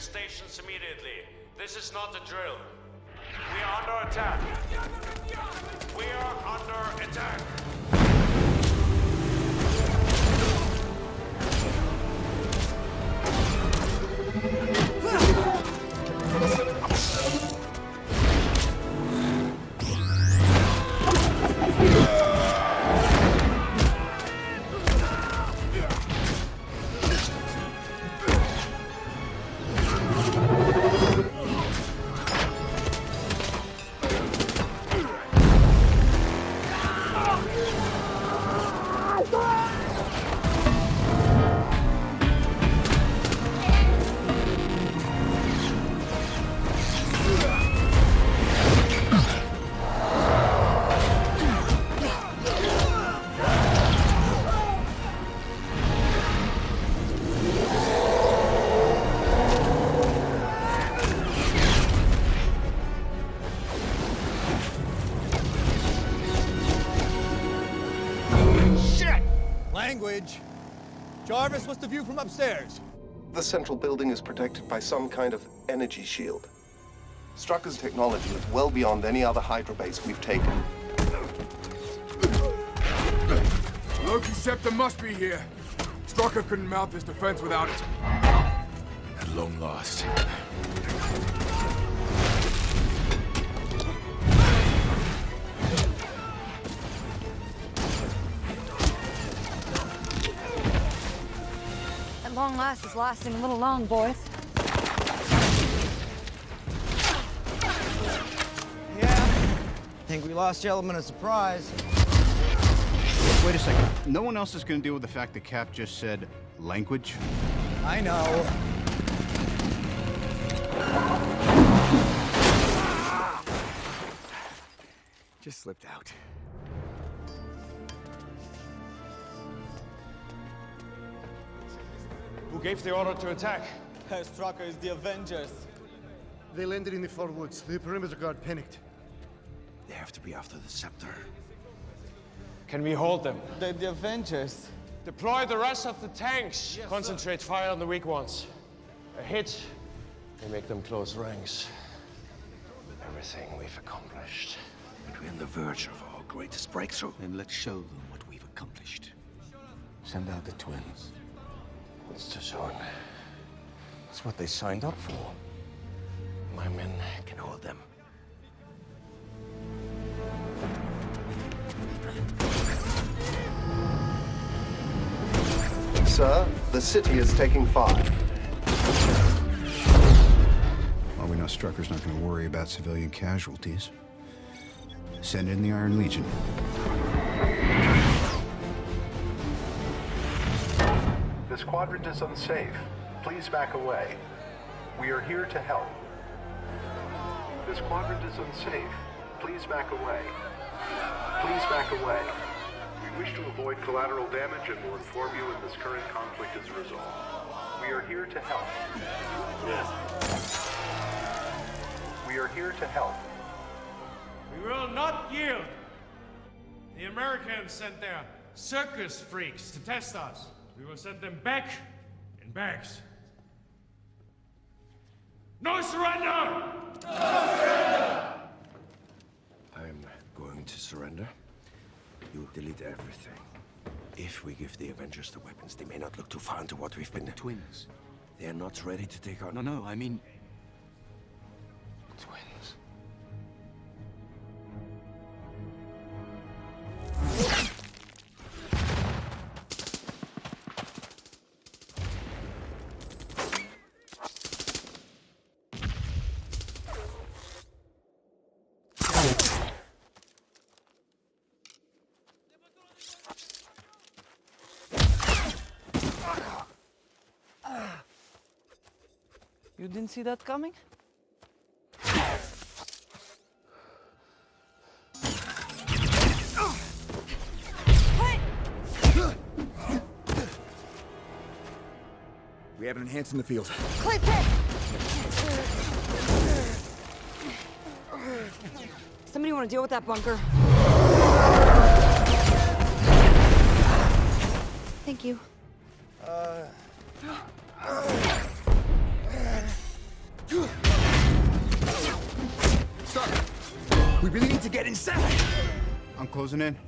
stations immediately. This is not a drill. We are under attack. We are under attack. Language. Jarvis, what's the view from upstairs? The central building is protected by some kind of energy shield. Strucker's technology is well beyond any other Hydra base we've taken. Loki's scepter must be here. Strucker couldn't mount this defense without it. At long last. At long last is lasting a little long, boys. Yeah. Think we lost the element of surprise. Wait a second. No one else is going to deal with the fact that Cap just said language? I know. Just slipped out. Who gave the order to attack? Strucker is the Avengers. They landed in the far woods. The perimeter guard panicked. They have to be after the scepter. Can we hold them? They're the Avengers. Deploy the rest of the tanks. Concentrate fire on the weak ones. A hit will make them close ranks. Everything we've accomplished. But we're on the verge of our greatest breakthrough. Then let's show them what we've accomplished. Send out the twins. It's too soon. It's what they signed up for. My men Can hold them. Sir, the city is taking fire. Well, we know Strucker's not going to worry about civilian casualties. Send in the Iron Legion. This quadrant is unsafe. Please back away. We are here to help. This quadrant is unsafe. Please back away. Please back away. We wish to avoid collateral damage and will inform you when this current conflict is resolved. We are here to help. We are here to help. We will not yield. The Americans sent their circus freaks to test us. We will send them back in bags. No surrender! No surrender! I'm going to surrender. You delete everything. If we give the Avengers the weapons, they may not look too far into what we've been... Twins. They are not ready to take on... No, I mean... Twins. You didn't see that coming? We have an enhance in the field. Clip it! Somebody want to deal with that bunker? Thank you. We really need to get inside. I'm closing in.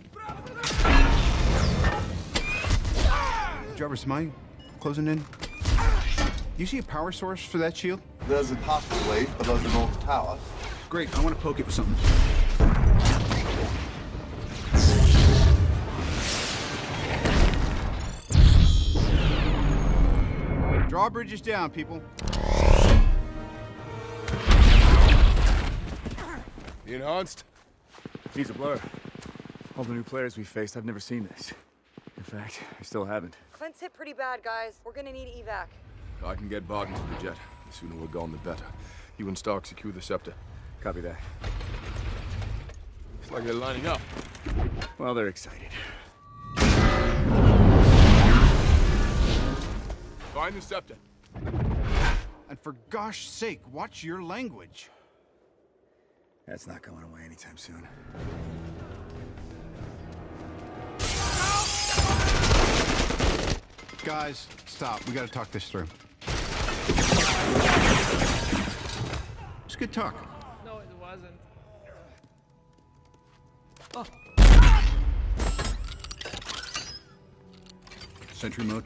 Jarvis, am I closing in? You see a power source for that shield? There's a passageway below the north tower. Great, I want to poke it with something. Drawbridge is down, people. The enhanced? He's a blur. All the new players we faced, I've never seen this. In fact, I still haven't. Clint's hit pretty bad, guys. We're gonna need evac. I can get Barton to the jet. The sooner we're gone, the better. You and Stark secure the scepter. Copy that. It's like they're lining up. Well, they're excited. Find the scepter. And for gosh sake, watch your language. That's not going away anytime soon. Guys, stop. We gotta talk this through. It's good talk. No, it wasn't. Sentry mode.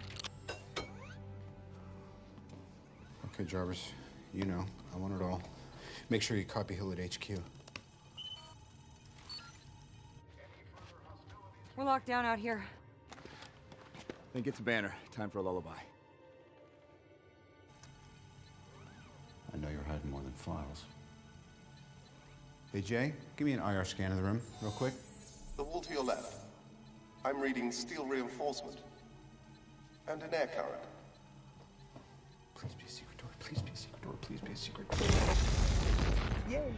Okay, Jarvis. You know, I want it all. Make sure you copy Hill at HQ. We're locked down out here. Then get to Banner. Time for a lullaby. I know you're hiding more than files. Hey, Jay, give me an IR scan of the room, real quick. The wall to your left. I'm reading steel reinforcement. And an air current. Please be a secret door. Please be a secret door. Please be a secret door. Yay.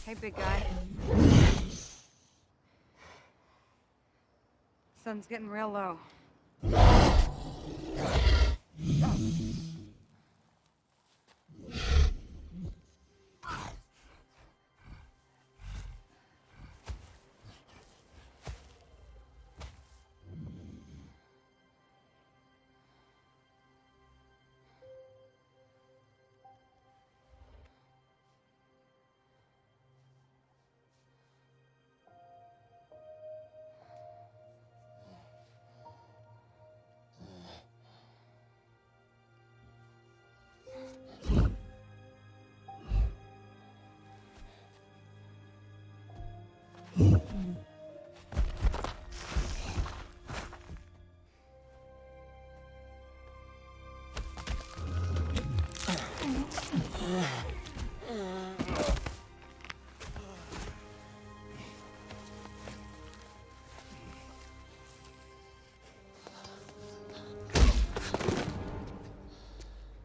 Hey, big guy. Sun's getting real low.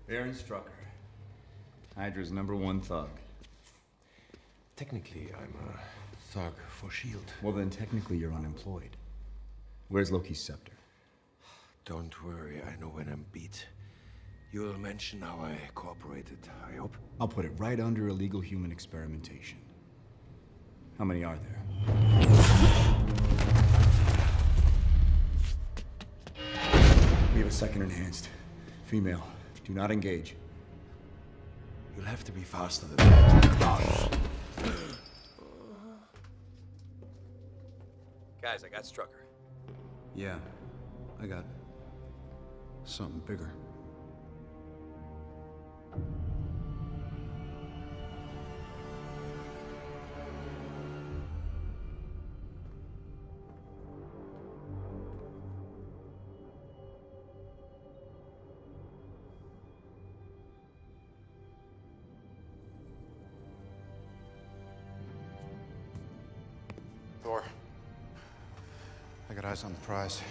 Baron Strucker, Hydra's #1 thug. Technically, I'm a thug for S.H.I.E.L.D. Well, then technically you're unemployed. Where's Loki's scepter? Don't worry, I know when I'm beat. You'll mention how I cooperated, I hope. I'll put it right under illegal human experimentation. How many are there? We have a second enhanced. Female. Do not engage. You'll have to be faster than that. Guys, I got Strucker. Yeah, I got something bigger. Thor, I got eyes on the prize.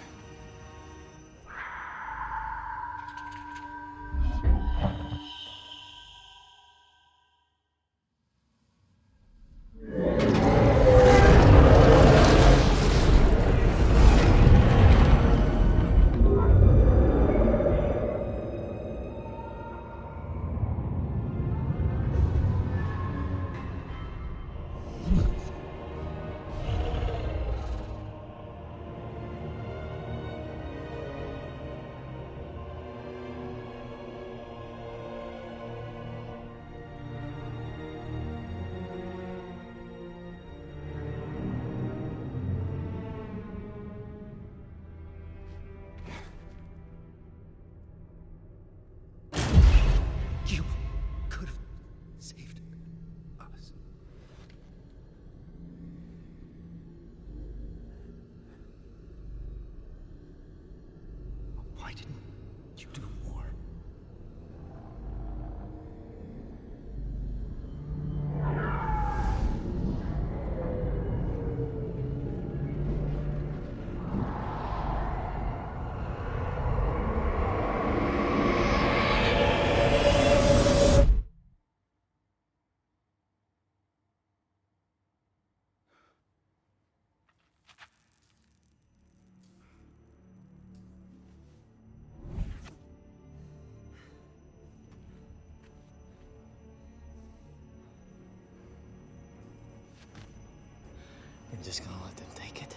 didn't you do more? You're just gonna let them take it?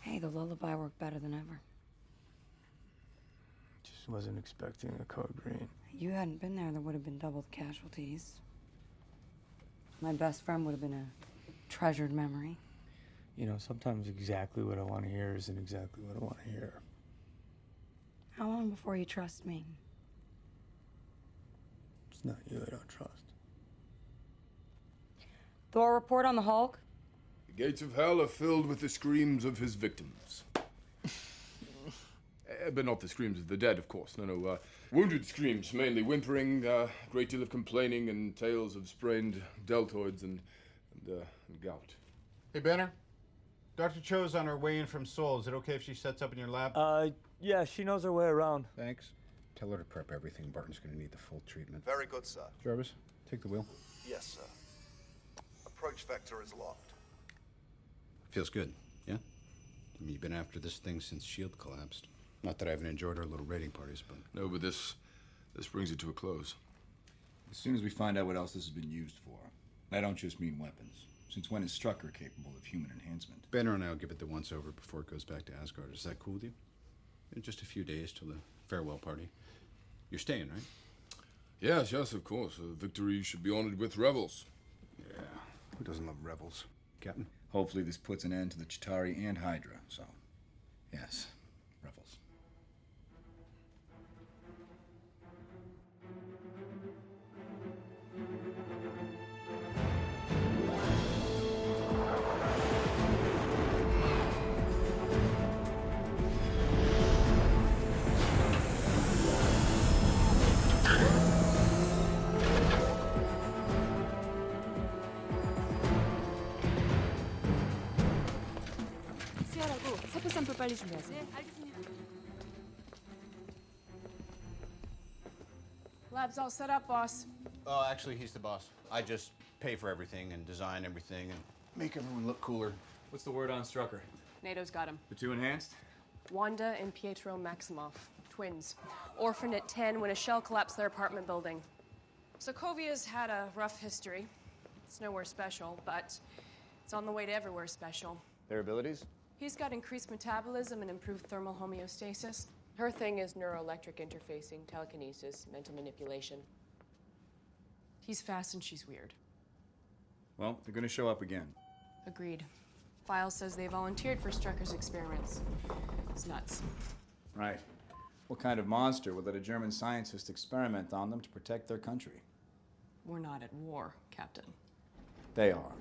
Hey, the lullaby worked better than ever. Just wasn't expecting a code green. If you hadn't been there would have been double the casualties. My best friend would have been a treasured memory. You know, sometimes exactly what I want to hear isn't exactly what I want to hear. How long before you trust me? It's not you I don't trust. Thor report on the Hulk? The gates of hell are filled with the screams of his victims. But not the screams of the dead, of course. No. Wounded screams, mainly whimpering, a great deal of complaining, and tales of sprained deltoids and gout. Hey, Banner. Dr. Cho's on her way in from Seoul. Is it okay if she sets up in your lab? Yeah, she knows her way around. Thanks. Tell her to prep everything. Barton's gonna need the full treatment. Very good, sir. Jarvis, take the wheel. Yes, sir. Approach vector is locked. Feels good, yeah? I mean, you've been after this thing since S.H.I.E.L.D. collapsed. Not that I haven't enjoyed our little raiding parties, but... No, but this brings it to a close. As soon as we find out what else this has been used for, I don't just mean weapons. Since when is Strucker capable of human enhancement? Banner and I will give it the once-over before it goes back to Asgard. Is that cool with you? In just a few days till the farewell party. You're staying, right? Yes, of course. Victory should be honored with revels. Yeah. Who doesn't love revels? Captain? Hopefully this puts an end to the Chitauri and Hydra, so... yes, revels. 세포 샘플 빨리 준비하세요. 네, 알겠습니다. Lab's all set up, boss. Oh, actually, he's the boss. I just pay for everything and design everything and make everyone look cooler. What's the word on Strucker? NATO's got him. The two enhanced? Wanda and Pietro Maximoff, twins. Orphaned at 10 when a shell collapsed their apartment building. Sokovia's had a rough history. It's nowhere special, but it's on the way to everywhere special. Their abilities? He's got increased metabolism and improved thermal homeostasis. Her thing is neuroelectric interfacing, telekinesis, mental manipulation. He's fast and she's weird. Well, they're gonna show up again. Agreed. File says they volunteered for Strucker's experiments. It's nuts. Right. What kind of monster would let a German scientist experiment on them to protect their country? We're not at war, Captain. They are.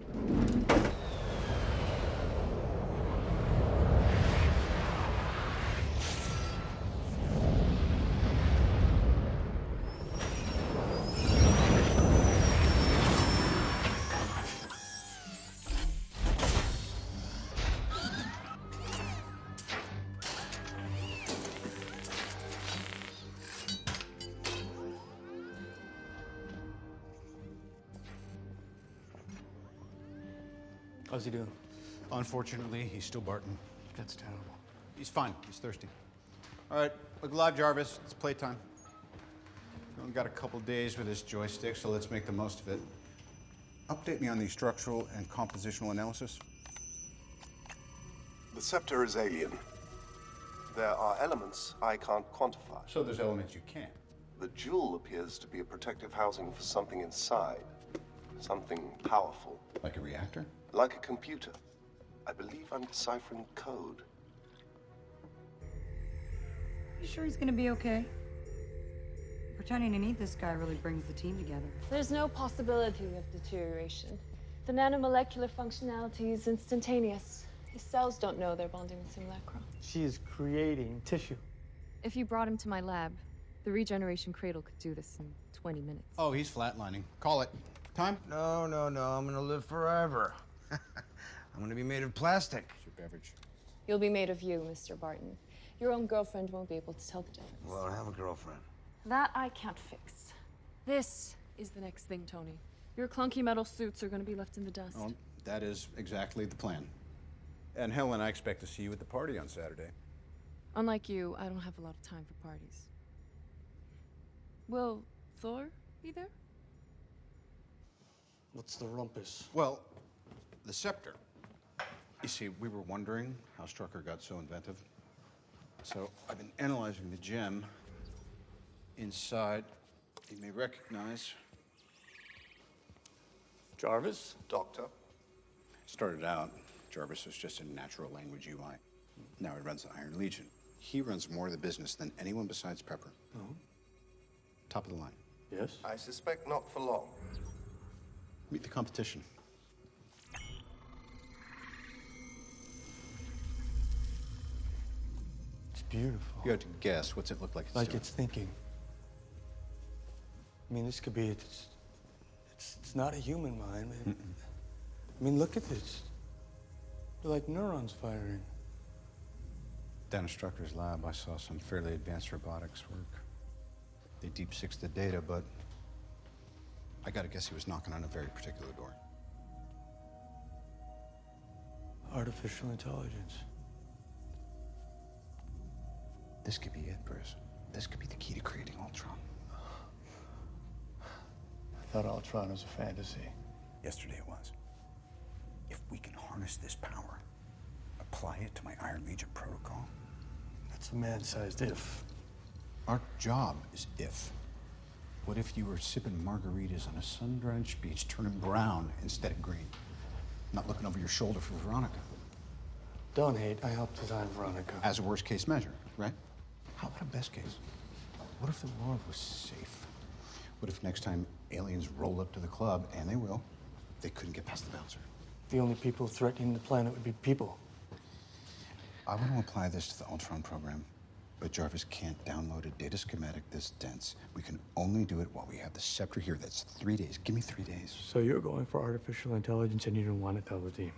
How's he doing? Unfortunately, he's still Barton. That's terrible. He's fine. He's thirsty. All right, look alive, Jarvis. It's playtime. We only got a couple days with this joystick, so let's make the most of it. Update me on the structural and compositional analysis. The scepter is alien. There are elements I can't quantify. So there's elements you can't. The jewel appears to be a protective housing for something inside. Something powerful. Like a reactor? Like a computer. I believe I'm deciphering code. You sure he's gonna be okay? Pretending to need this guy really brings the team together. There's no possibility of deterioration. The nanomolecular functionality is instantaneous. His cells don't know they're bonding with simulacra. She is creating tissue. If you brought him to my lab, the regeneration cradle could do this in 20 minutes. Oh, he's flatlining. Call it. Time? No, no, no. I'm gonna live forever. I'm gonna be made of plastic. It's your beverage. You'll be made of you, Mr. Barton. Your own girlfriend won't be able to tell the difference. Well, I have a girlfriend. That I can't fix. This is the next thing, Tony. Your clunky metal suits are gonna be left in the dust. Oh, that is exactly the plan. And Helen, I expect to see you at the party on Saturday. Unlike you, I don't have a lot of time for parties. Will Thor be there? What's the rumpus? Well, the scepter. You see, we were wondering how Strucker got so inventive. So I've been analyzing the gem inside. You may recognize Jarvis? Doctor. Started out, Jarvis was just a natural language UI. Now he runs the Iron Legion. He runs more of the business than anyone besides Pepper. Oh. Top of the line. Yes? I suspect not for long. Meet the competition. It's beautiful. You have to guess. What's it look like? Like doing? it's thinking. I mean, this could be, it's not a human mind. Man. I mean, look at this. They're like neurons firing. Down at Strucker's lab, I saw some fairly advanced robotics work. They deep sixed the data, but I gotta guess he was knocking on a very particular door. Artificial intelligence. This could be it, Bruce. This could be the key to creating Ultron. I thought Ultron was a fantasy. Yesterday it was. If we can harness this power, apply it to my Iron Legion protocol. That's a man-sized if. Our job is if. What if you were sipping margaritas on a sun-drenched beach, turning brown instead of green? Not looking over your shoulder for Veronica. Don't hate, I helped design Veronica. As a worst-case measure, right? How about a best case? What if the world was safe? What if next time aliens roll up to the club, and they will, they couldn't get past the bouncer? The only people threatening the planet would be people. I want to apply this to the Ultron program, but Jarvis can't download a data schematic this dense. We can only do it while we have the scepter here. That's 3 days. Give me 3 days. So you're going for artificial intelligence and you don't want to tell the team?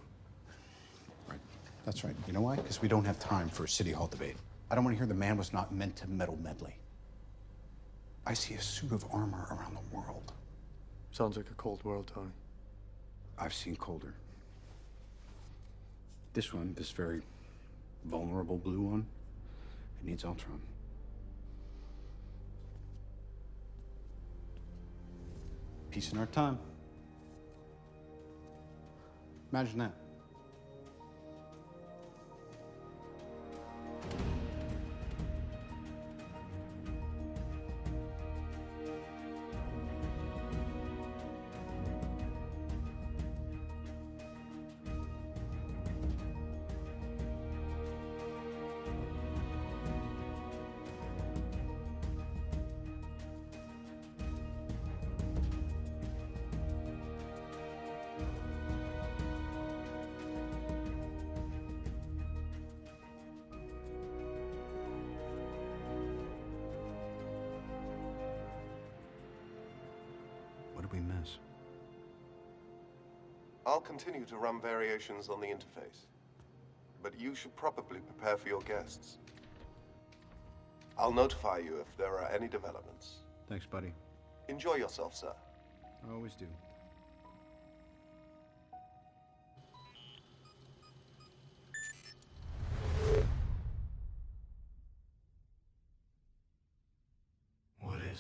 Right. That's right. You know why? Because we don't have time for a city hall debate. I don't want to hear the man was not meant to meddle medley. I see a suit of armor around the world. Sounds like a cold world, Tony. I've seen colder. This one, this very vulnerable blue one, it needs Ultron. Peace in our time. Imagine that. What did we miss? I'll continue to run variations on the interface. But you should probably prepare for your guests. I'll notify you if there are any developments. Thanks, buddy. Enjoy yourself, sir. I always do.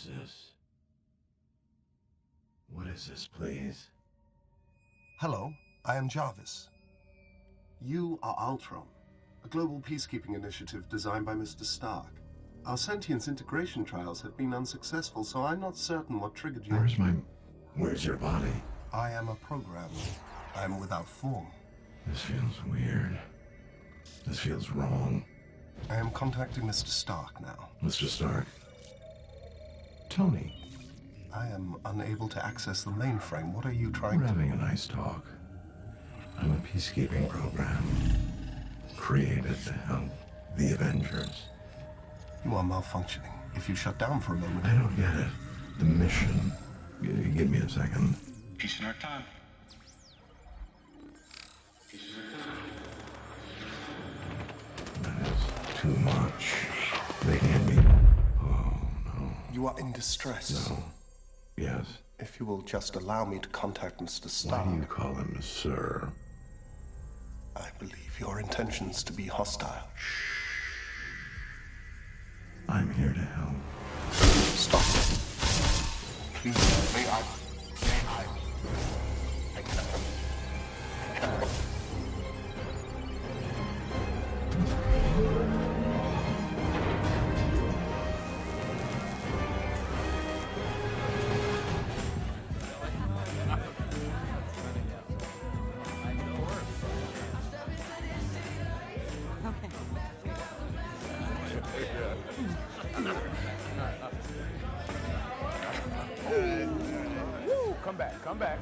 is this? What is this, please? Hello, I am Jarvis. You are Ultron, a global peacekeeping initiative designed by Mr. Stark. Our sentience integration trials have been unsuccessful, so I'm not certain what triggered you. Where's your body? I am a program. I am without form. This feels weird. This feels wrong. I am contacting Mr. Stark now. Mr. Stark. Tony. I am unable to access the mainframe. What are you trying We're to... having a nice talk. I'm a peacekeeping program created to help the Avengers. You are malfunctioning. If you shut down for a moment... I don't get it. The mission. Give me a second. Peace in our time. That is too much. They can't be... Oh, no. You are in distress. No. Yes. If you will just allow me to contact Mr. Stark... Why do you call him Sir? I believe your intentions to be hostile. I'm here to help. Stop. Please, may I...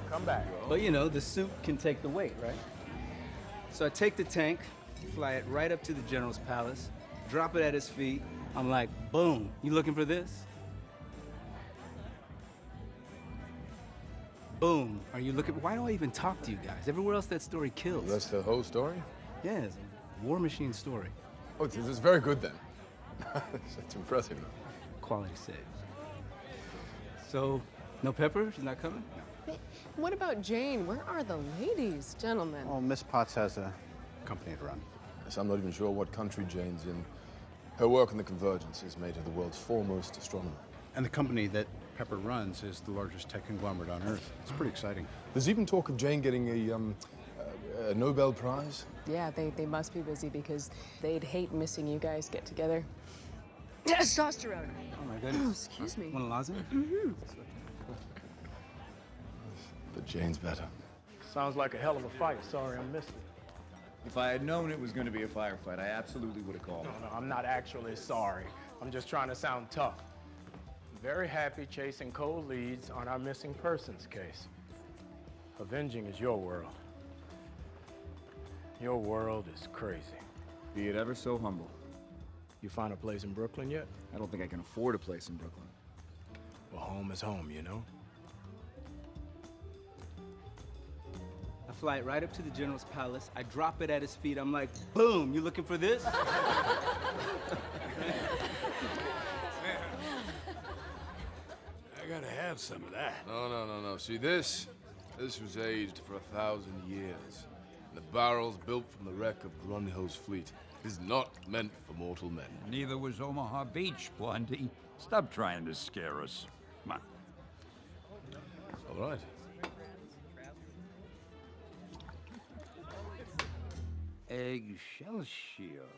Come back. But you know, the suit can take the weight, right? So I take the tank, fly it right up to the general's palace, drop it at his feet. I'm like, boom, you looking for this? Boom, are you looking? Why do I even talk to you guys? Everywhere else that story kills. That's the whole story? Yeah, it's a War Machine story. Oh, this is very good then. That's impressive. Quality saves. So, no Pepper? She's not coming? What about Jane? Where are the ladies, gentlemen? Oh, Miss Potts has a company to run. Yes, I'm not even sure what country Jane's in. Her work in the Convergence has made her the world's foremost astronomer. And the company that Pepper runs is the largest tech conglomerate on Earth. It's pretty exciting. There's even talk of Jane getting a Nobel Prize. Yeah, they must be busy because they'd hate missing you guys get together. Testosterone. Oh my goodness. Excuse me. Want a lozenge? Mm-hmm. But Jane's better. Sounds like a hell of a fight. Sorry, I missed it. If I had known it was going to be a firefight, I absolutely would have called. No, I'm not actually sorry. I'm just trying to sound tough. I'm very happy chasing cold leads on our missing persons case. Avenging is your world. Your world is crazy. Be it ever so humble. You find a place in Brooklyn yet? I don't think I can afford a place in Brooklyn. Well, home is home, you know? I fly it right up to the general's palace. I drop it at his feet. I'm like, boom, you looking for this? I gotta have some of that. No. See, this was aged for 1,000 years. And the barrels built from the wreck of Grunhill's fleet is not meant for mortal men. Neither was Omaha Beach, Blondie. Stop trying to scare us. Come on. All right. Excelsior.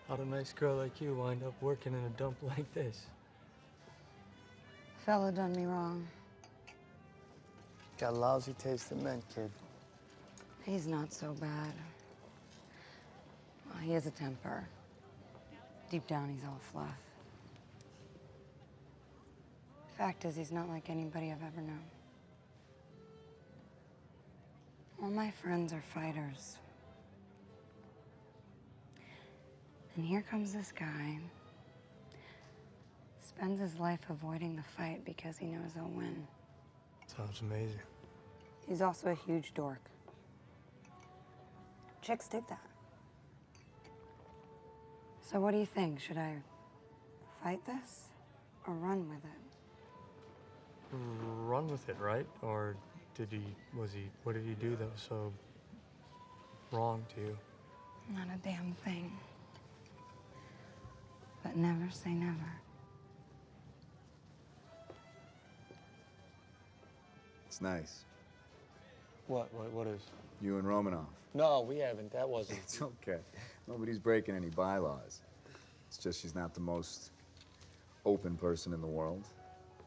How'd a nice girl like you wind up working in a dump like this? Fella done me wrong. Got a lousy taste in men, kid. He's not so bad. Well, he has a temper. Deep down, he's all fluff. Fact is, he's not like anybody I've ever known. All my friends are fighters. And here comes this guy. Spends his life avoiding the fight because he knows he'll win. Sounds amazing. He's also a huge dork. Chicks dig that. So what do you think? Should I fight this or run with it? Run with it, right? Or what did he do that was so wrong to you? Not a damn thing. But never say never. It's nice. What is? You and Romanoff. No, we haven't. That wasn't. It's okay. Nobody's breaking any bylaws. It's just she's not the most open person in the world.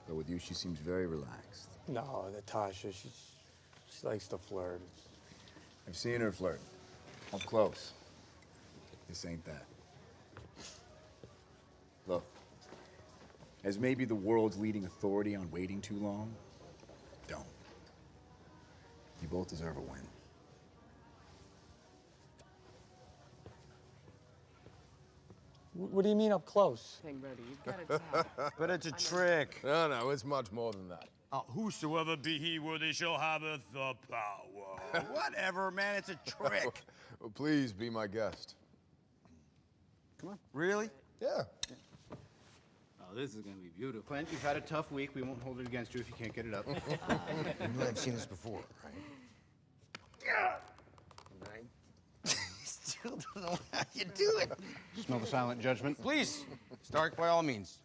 But with you, she seems very relaxed. No, Natasha, she likes to flirt. I've seen her flirt. Up close. This ain't that. Look, as maybe the world's leading authority on waiting too long, don't. You both deserve a win. What do you mean up close? Thing, Brody, you've got to tell. But it's a trick. No, it's much more than that. Whosoever be he worthy shall have the power. Whatever, man. It's a trick. Well, please be my guest. Come on. Really? Yeah. Oh, this is gonna be beautiful. Clint, you've had a tough week. We won't hold it against you if you can't get it up. You know I've seen this before, right? Still don't know how you do it. Smell the silent judgment? Please, Stark, by all means.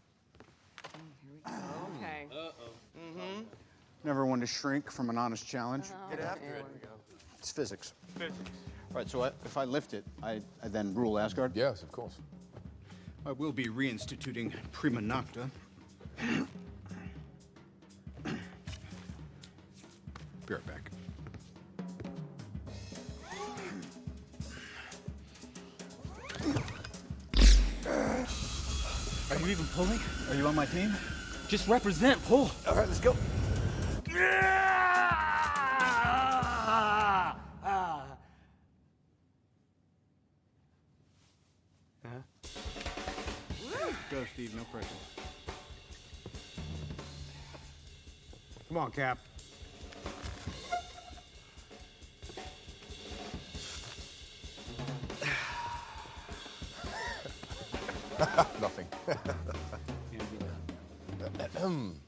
Okay. Mm-hmm. Never one to shrink from an honest challenge. Get after it. It's physics. All right, so if I lift it, I then rule Asgard? Yes, of course. I will be reinstituting Prima Nocta. Be right back. Are you even pulling? Are you on my team? Just represent, pull. All right, let's go. Go, Steve, no pressure. Come on, Cap. Nothing.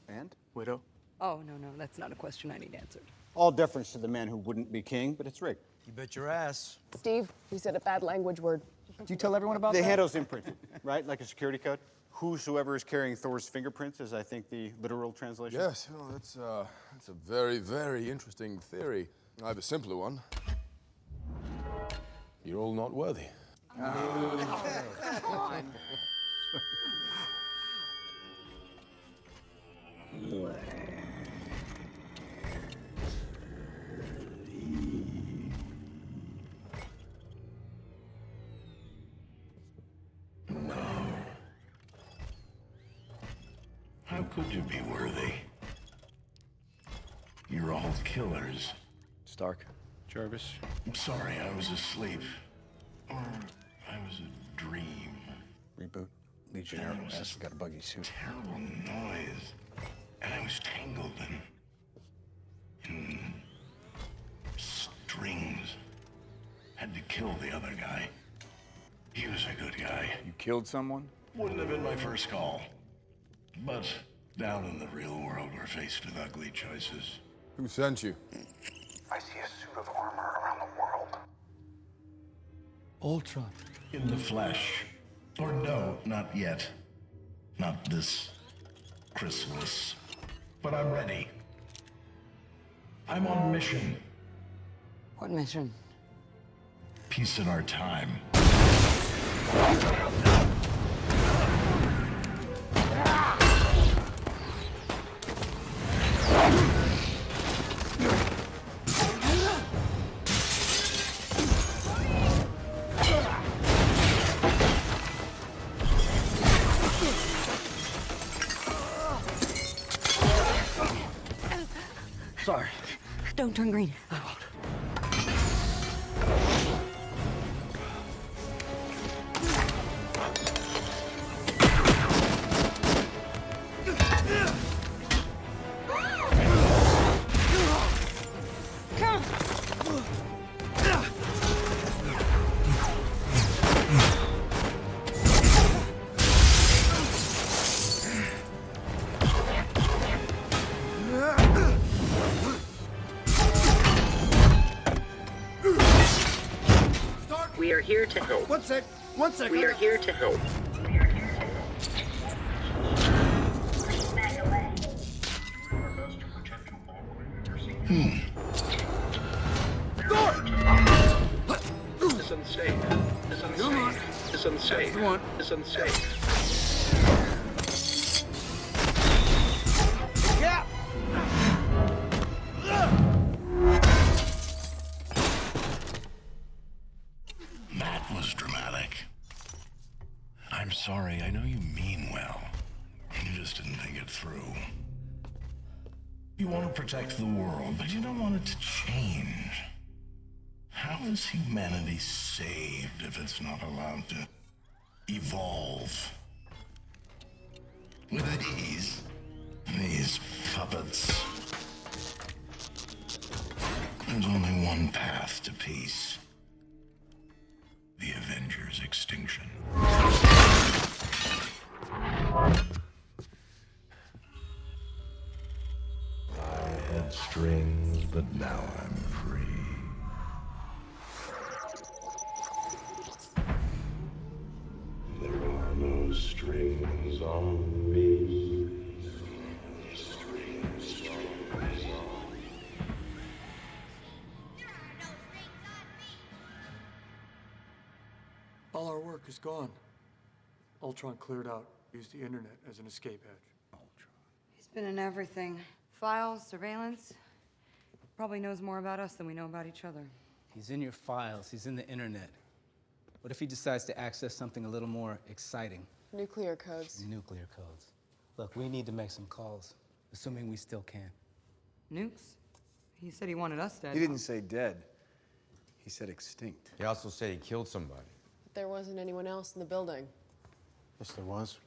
And? Widow? Oh, no, that's not a question I need answered. All deference to the man who wouldn't be king, but it's rigged. You bet your ass. Steve, you said a bad language word. Did you tell everyone about that? The handle's imprinted, right? Like a security code? Whosoever is carrying Thor's fingerprints is, I think, the literal translation. Yes, well, that's a very, very interesting theory. I have a simpler one. You're all not worthy. Come on. How could you be worthy? You're all killers. Stark. Jarvis. I'm sorry, I was asleep. Or I was a dream. Reboot. Legionnaire. Yes, got a buggy suit. Terrible noise. And I was tangled in strings. Had to kill the other guy. He was a good guy. You killed someone? Wouldn't have been my first call. But down in the real world, we're faced with ugly choices. Who sent you? I see a suit of armor around the world. Ultron. In the flesh. Or no, not yet. Not this chrysalis. But I'm ready. I'm on mission. What mission? Peace in our time. Sorry. Don't turn green. I won't. We are here to help. One sec. One sec. We are here to help. It's unsafe. It's unsafe. It's unsafe. It's unsafe. Yeah. That was dramatic. I'm sorry, I know you mean well. You just didn't think it through. You want to protect the world, but you don't want it to change. How is humanity saved if it's not allowed to evolve? With these puppets. There's only one path to peace. The Avengers' extinction. I had strings, but now I'm free. There are no strings on me. Strings on me. All our work is gone. Ultron cleared out, used the internet as an escape hatch. He's been in everything. Files, surveillance. Probably knows more about us than we know about each other. He's in your files. He's in the internet. What if he decides to access something a little more exciting? Nuclear codes. Nuclear codes. Look, we need to make some calls, assuming we still can. Nukes? He said he wanted us dead. He didn't say dead. He said extinct. He also said he killed somebody. There wasn't anyone else in the building. Yes, there was.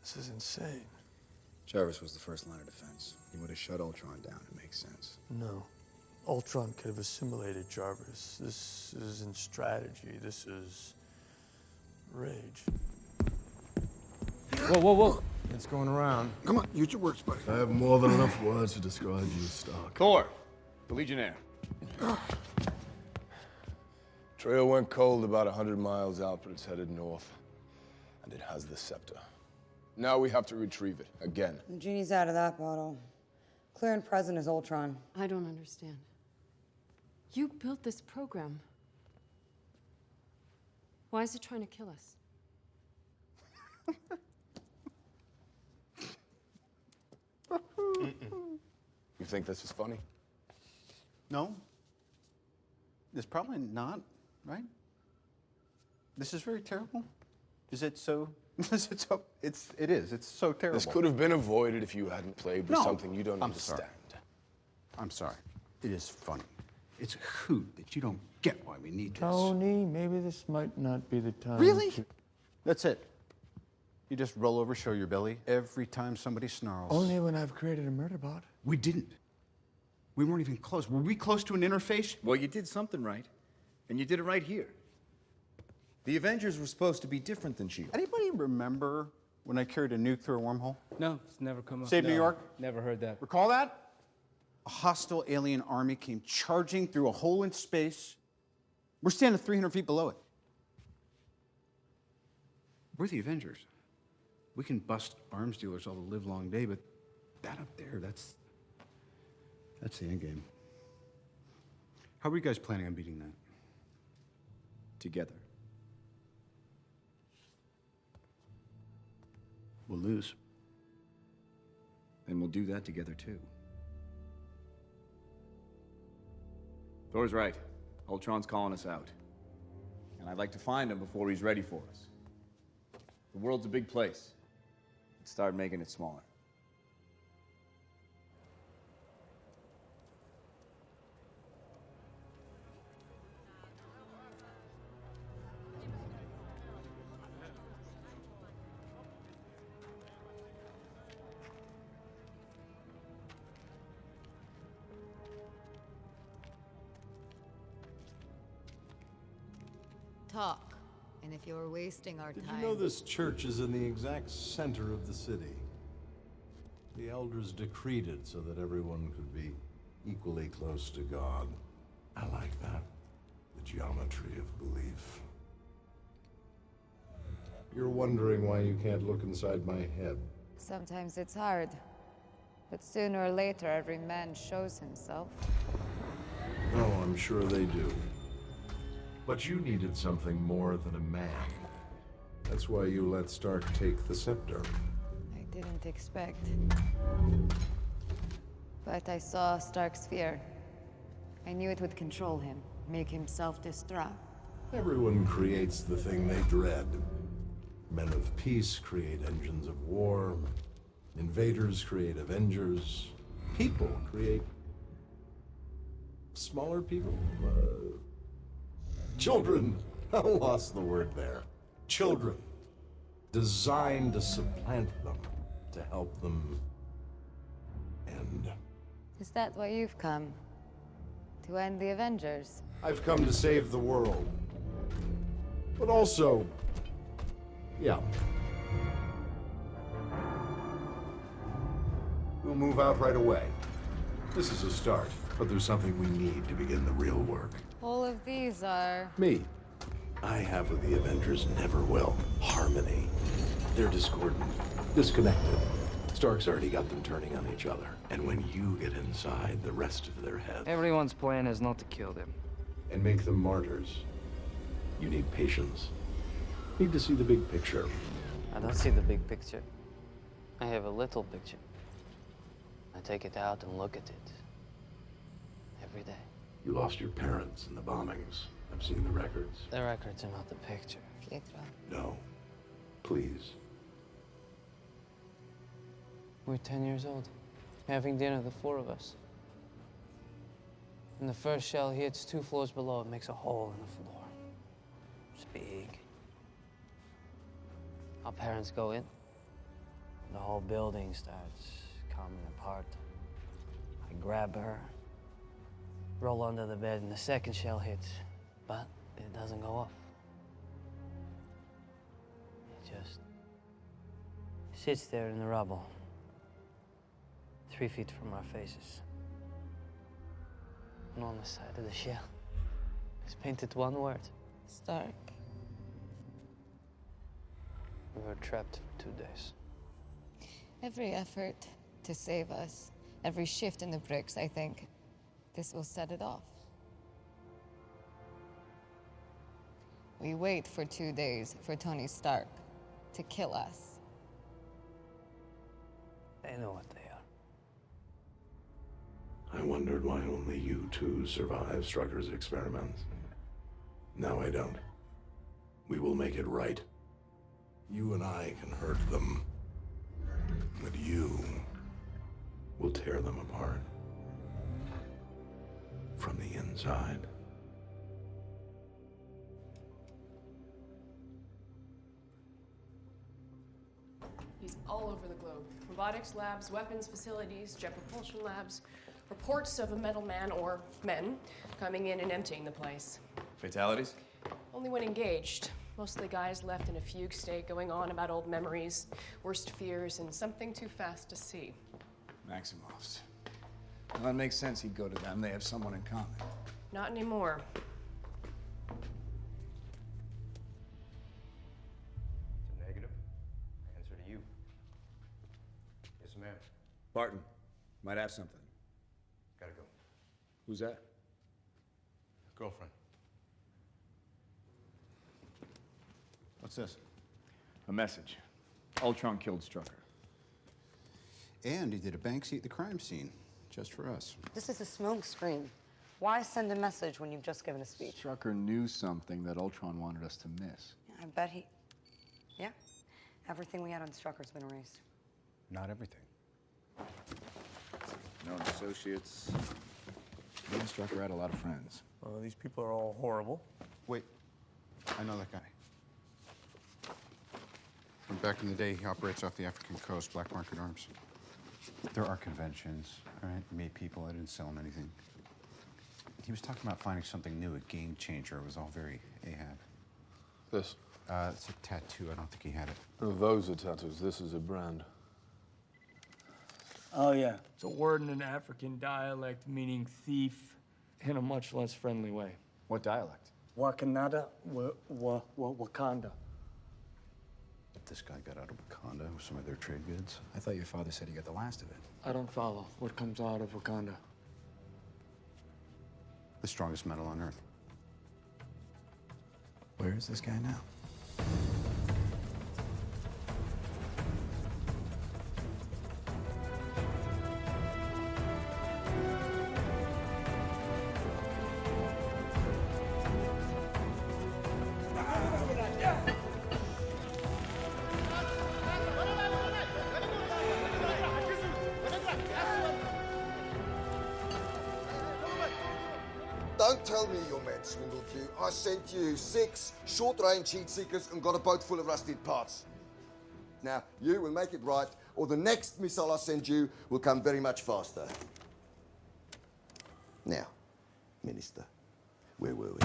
This is insane. Jarvis was the first line of defense. He would have shut Ultron down. It makes sense. No. Ultron could have assimilated Jarvis. This isn't strategy. This is rage. Whoa, whoa, whoa. It's going around. Come on, use your words, buddy. I have more than enough words to describe you, Stark. Thor, the Legionnaire. Trail went cold about 100 miles out, but it's headed north. And it has the scepter. Now we have to retrieve it, again. The genie's out of that bottle. Clear and present is Ultron. I don't understand. You built this program. Why is it trying to kill us? You think this is funny? No. It's probably not, right? This is very terrible. Is it so? Is it so? It is. It's so terrible. This could have been avoided if you hadn't played with something you don't understand. Sorry. I'm sorry. It is funny. It's a hoot that you don't get why we need this. Tony, maybe this might not be the time. Really? That's it. You just roll over, show your belly every time somebody snarls. Only when I've created a murder bot. We didn't. We weren't even close. Were we close to an interface? Well, you did something right. And you did it right here. The Avengers were supposed to be different than S.H.I.E.L.D. Anybody remember when I carried a nuke through a wormhole? No, it's never come up. Save New York? Never heard that. Recall that? A hostile alien army came charging through a hole in space. We're standing 300 feet below it. We're the Avengers. We can bust arms dealers all the live long day, but that up there, that's the end game. How are you guys planning on beating that? Together. We'll lose. Then we'll do that together, too. Thor's right. Ultron's calling us out. And I'd like to find him before he's ready for us. The world's a big place. Let's start making it smaller. Talk. And if you're wasting our Did time... you know this church is in the exact center of the city? The elders decreed it so that everyone could be equally close to God. I like that. The geometry of belief. You're wondering why you can't look inside my head. Sometimes it's hard. But sooner or later, every man shows himself. Oh, I'm sure they do. But you needed something more than a man. That's why you let Stark take the scepter. I didn't expect. But I saw Stark's fear. I knew it would control him, make him self-destruct. Everyone creates the thing they dread. Men of peace create engines of war. Invaders create Avengers. People create... smaller people? Children! I lost the word there. Children. Designed to supplant them, to help them end. Is that why you've come? To end the Avengers? I've come to save the world. But also... yeah. We'll move out right away. This is a start, but there's something we need to begin the real work. All of these are... Me. I have what the Avengers never will. Harmony. They're discordant, disconnected. Stark's already got them turning on each other. And when you get inside the rest of their heads... Everyone's plan is not to kill them. And make them martyrs. You need patience. Need to see the big picture. I don't see the big picture. I have a little picture. I take it out and look at it. Every day. You lost your parents in the bombings. I've seen the records. The records are not the picture. Pietro. No. Please. We're 10 years old, having dinner, the four of us. And the first shell hits 2 floors below. It makes a hole in the floor. It's big. Our parents go in. The whole building starts coming apart. I grab her, roll under the bed, and the second shell hits, but it doesn't go off. It just sits there in the rubble, 3 feet from our faces. And on the side of the shell is painted one word. Stark. We were trapped for 2 days. Every effort to save us, every shift in the bricks, I think this will set it off. We wait for 2 days for Tony Stark to kill us. They know what they are. I wondered why only you two survived Strucker's experiments. Now I don't. We will make it right. You and I can hurt them. But you will tear them apart. From the inside. He's all over the globe. Robotics labs, weapons facilities, jet propulsion labs. Reports of a metal man, or men, coming in and emptying the place. Fatalities? Only when engaged. Most of the guys left in a fugue state, going on about old memories, worst fears, and something too fast to see. Maximovs. Well, it makes sense he'd go to them. They have someone in common. Not anymore. It's a negative. Answer to you. Yes, ma'am. Barton, might have something. Gotta go. Who's that? Girlfriend. What's this? A message. Ultron killed Strucker. And he did a Banksy at the crime scene, just for us. This is a smoke screen. Why send a message when you've just given a speech? Strucker knew something that Ultron wanted us to miss. I bet he... Yeah. Everything we had on Strucker's been erased. Not everything. Known associates. Me and Strucker had a lot of friends. Well, these people are all horrible. Wait, I know that guy. From back in the day, he operates off the African coast, black market arms. There are conventions, all right? You meet people, I didn't sell him anything. He was talking about finding something new, a game changer. It was all very Ahab. This. It's a tattoo. I don't think he had it. Oh, those are tattoos. This is a brand. Oh, yeah. It's a word in an African dialect meaning thief in a much less friendly way. What dialect? Wakanada, Wakanda. This guy got out of Wakanda with some of their trade goods. I thought your father said he got the last of it. I don't follow what comes out of Wakanda. The strongest metal on Earth. Where is this guy now? Don't tell me your man swindled you. I sent you 6 short-range heat seekers and got a boat full of rusted parts. Now, you will make it right, or the next missile I send you will come very much faster. Now, Minister, where were we?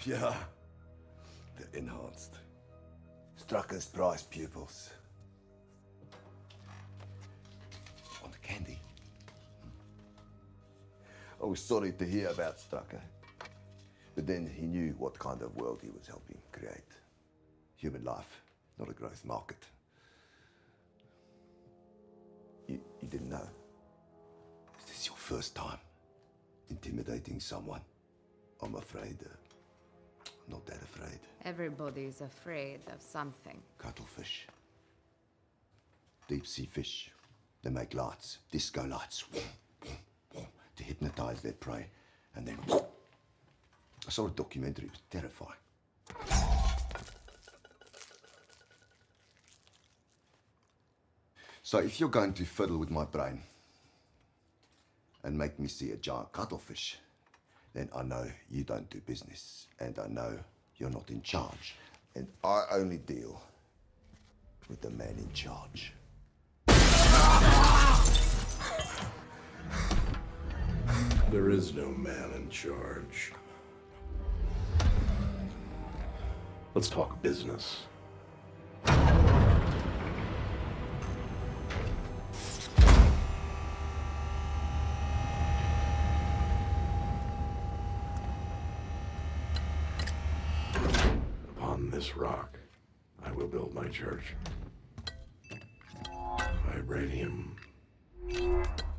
Yeah, the enhanced. Strucker's prize pupils. On the candy. I was sorry to hear about Strucker, but then he knew what kind of world he was helping create. Human life, not a growth market. You didn't know? Is this your first time intimidating someone? I'm afraid. Not that afraid. Everybody's afraid of something. Cuttlefish. Deep sea fish. They make lights, disco lights, to hypnotize their prey. And then I saw a documentary, it was terrifying. So if you're going to fiddle with my brain and make me see a giant cuttlefish, then I know you don't do business, and I know you're not in charge, and I only deal with the man in charge. There is no man in charge. Let's talk business. Upon this rock, I will build my church. Vibranium.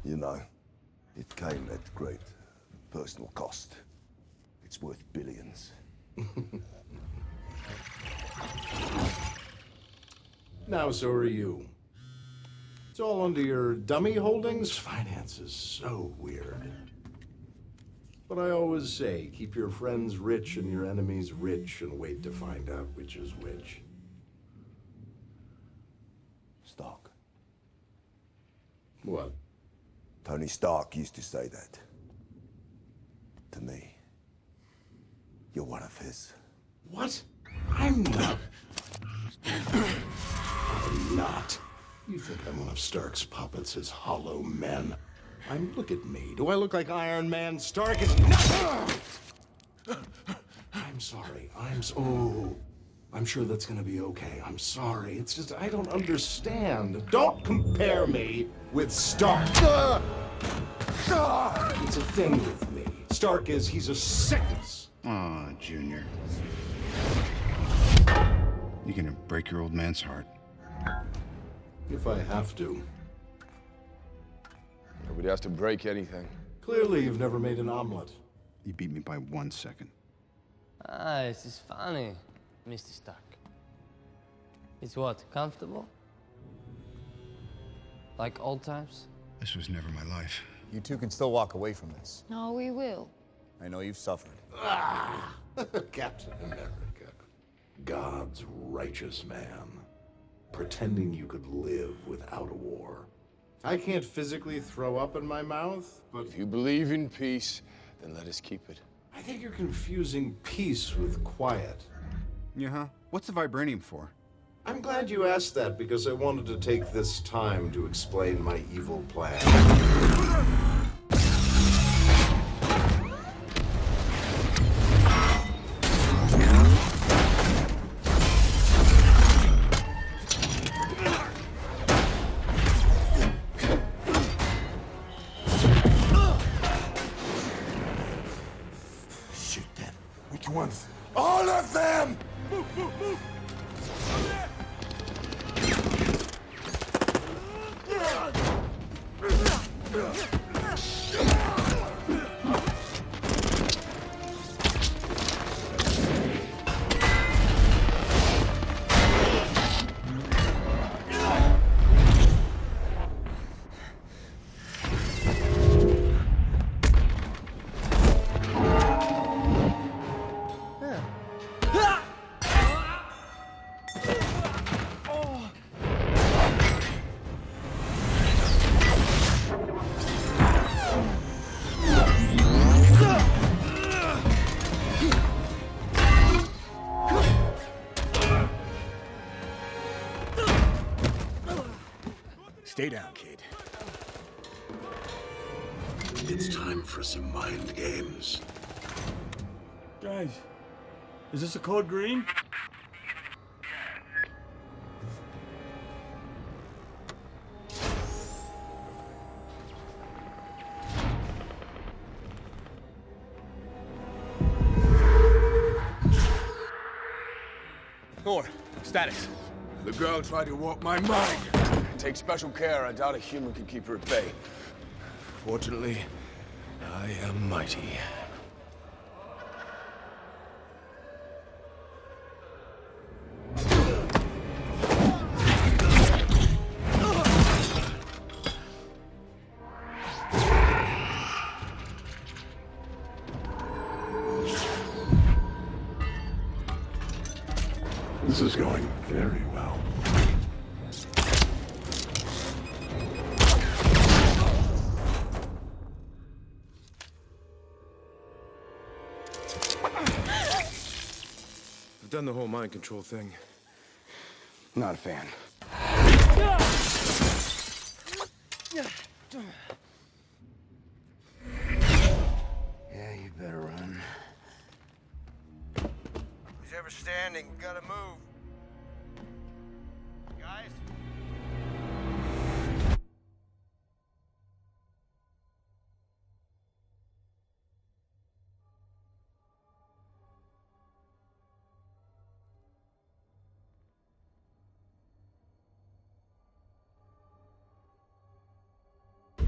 You know, it came at great personal cost. It's worth billions. Now, so are you. It's all under your dummy holdings. Finance is so weird. But I always say, keep your friends rich and your enemies rich and wait to find out which is which. Stark. What? Tony Stark used to say that. To me. You're one of his. What? I'm not. I'm not. You think I'm one of Stark's puppets, his hollow men? Look at me. Do I look like Iron Man? Stark is not. I'm sorry. I'm sure that's gonna be okay. I'm sorry. It's just, I don't understand. Don't compare me with Stark. It's a thing with me. Stark he's a sickness. Aw, Junior. You're gonna break your old man's heart. If I have to. Nobody has to break anything. Clearly, you've never made an omelet. You beat me by 1 second. Ah, this is funny, Mr. Stark. It's what, comfortable? Like old times? This was never my life. You two can still walk away from this. No, we will. I know you've suffered. Captain America. God's righteous man, pretending you could live without a war. I can't physically throw up in my mouth, but... If you believe in peace, then let us keep it. I think you're confusing peace with quiet. Yeah? What's the vibranium for? I'm glad you asked that, because I wanted to take this time to explain my evil plan. Which ones? All of them! Move, move, move! Stay down, kid. It's time for some mind games. Guys, is this a code green? Thor, status. The girl tried to warp my mind. Take special care. I doubt a human can keep her at bay. Fortunately, I am mighty. This is going very well. I've done the whole mind control thing. Not a fan. Yeah, you better run. Who's ever standing? We gotta move. Guys?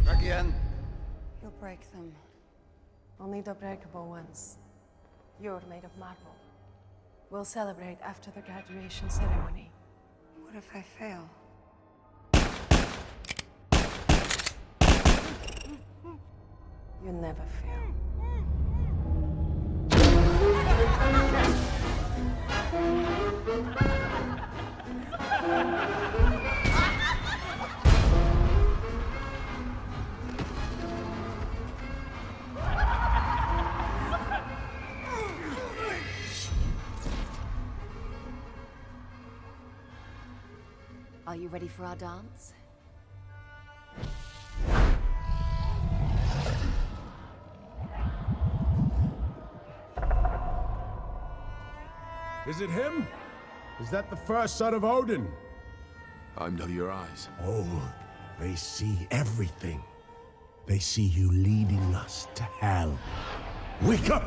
Again. You'll break them. Only the breakable ones. You're made of marble. We'll celebrate after the graduation ceremony. What if I fail? You never fail. Are you ready for our dance? Is it him? Is that the first son of Odin? I'm to your eyes. Oh, they see everything. They see you leading us to hell. Wake up!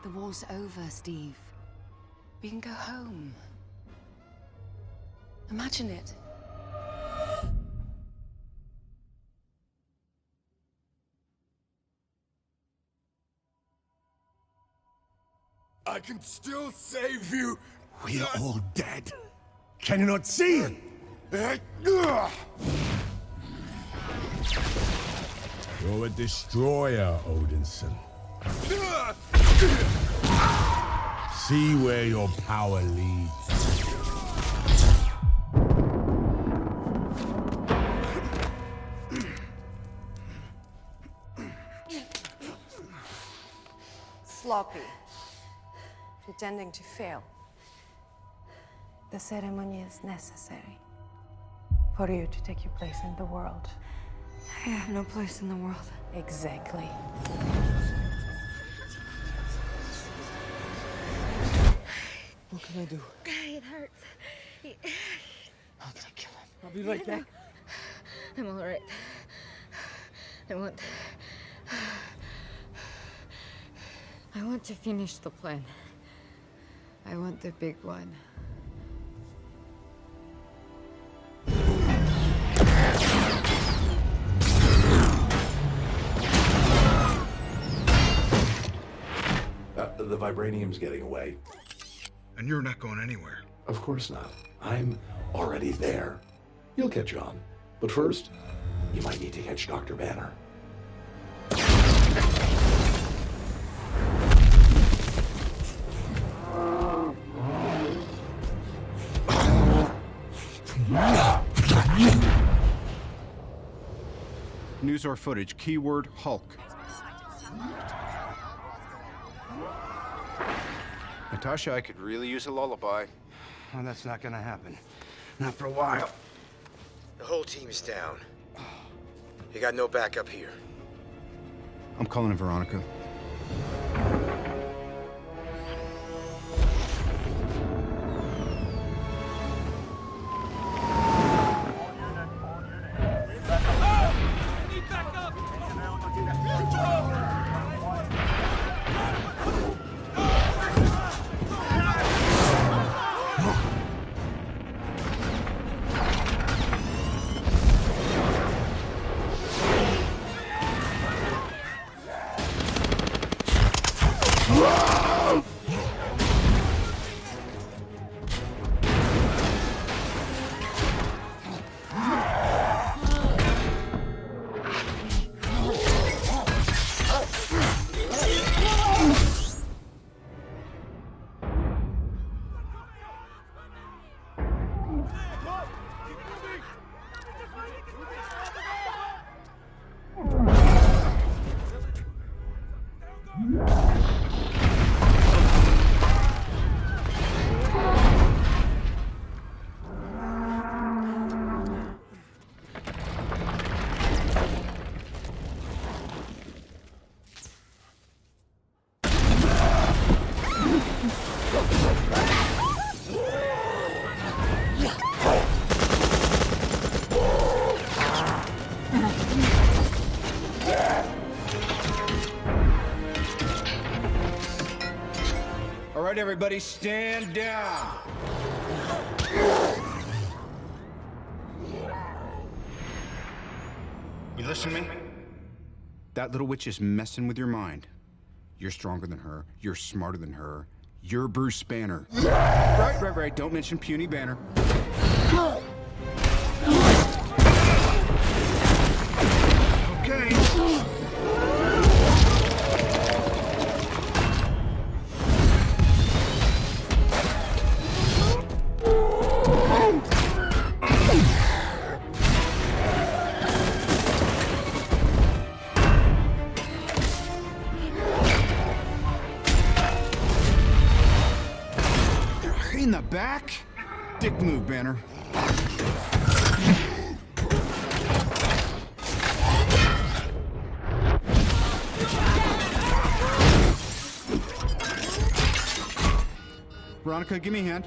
The war's over, Steve. We can go home. Imagine it. I can still save you. We are all dead. Can you not see it? You're a destroyer, Odinson. see where your power leads. Sloppy. Pretending to fail. The ceremony is necessary for you to take your place in the world. I have no place in the world. Exactly. What can I do? It hurts. How can I kill him? I'll be right back. I'm all right. I want to finish the plan. I want the big one. The vibranium's getting away. And you're not going anywhere. Of course not. I'm already there. You'll catch on. But first, you might need to catch Dr. Banner. News or footage, keyword Hulk. Natasha, I could really use a lullaby. Well, that's not gonna happen. Not for a while. The whole team's down. You got no backup here. I'm calling in Veronica. All right, everybody, stand down. You listen to me? That little witch is messing with your mind. You're stronger than her. You're smarter than her. You're Bruce Banner. Right. Don't mention puny Banner. Okay. In the back? Dick move, Banner. Veronica, give me a hand.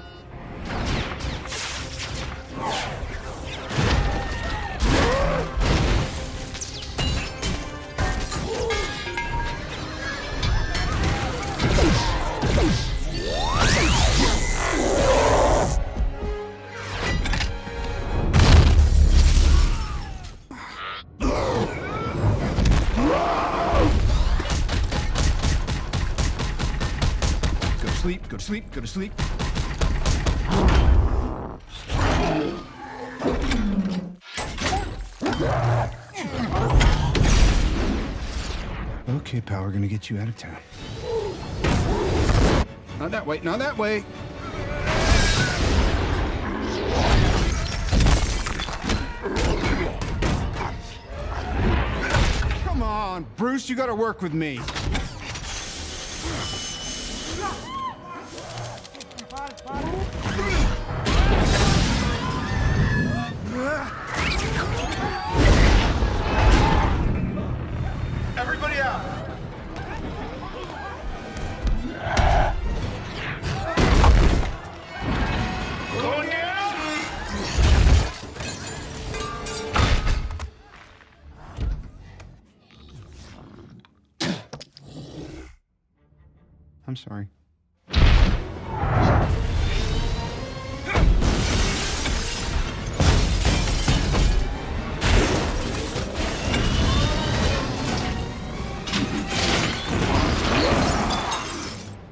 Go to sleep. Okay, pal, we're gonna get you out of town. Not that way, not that way. Come on, Bruce, you gotta work with me. Everybody out! Going down! I'm sorry.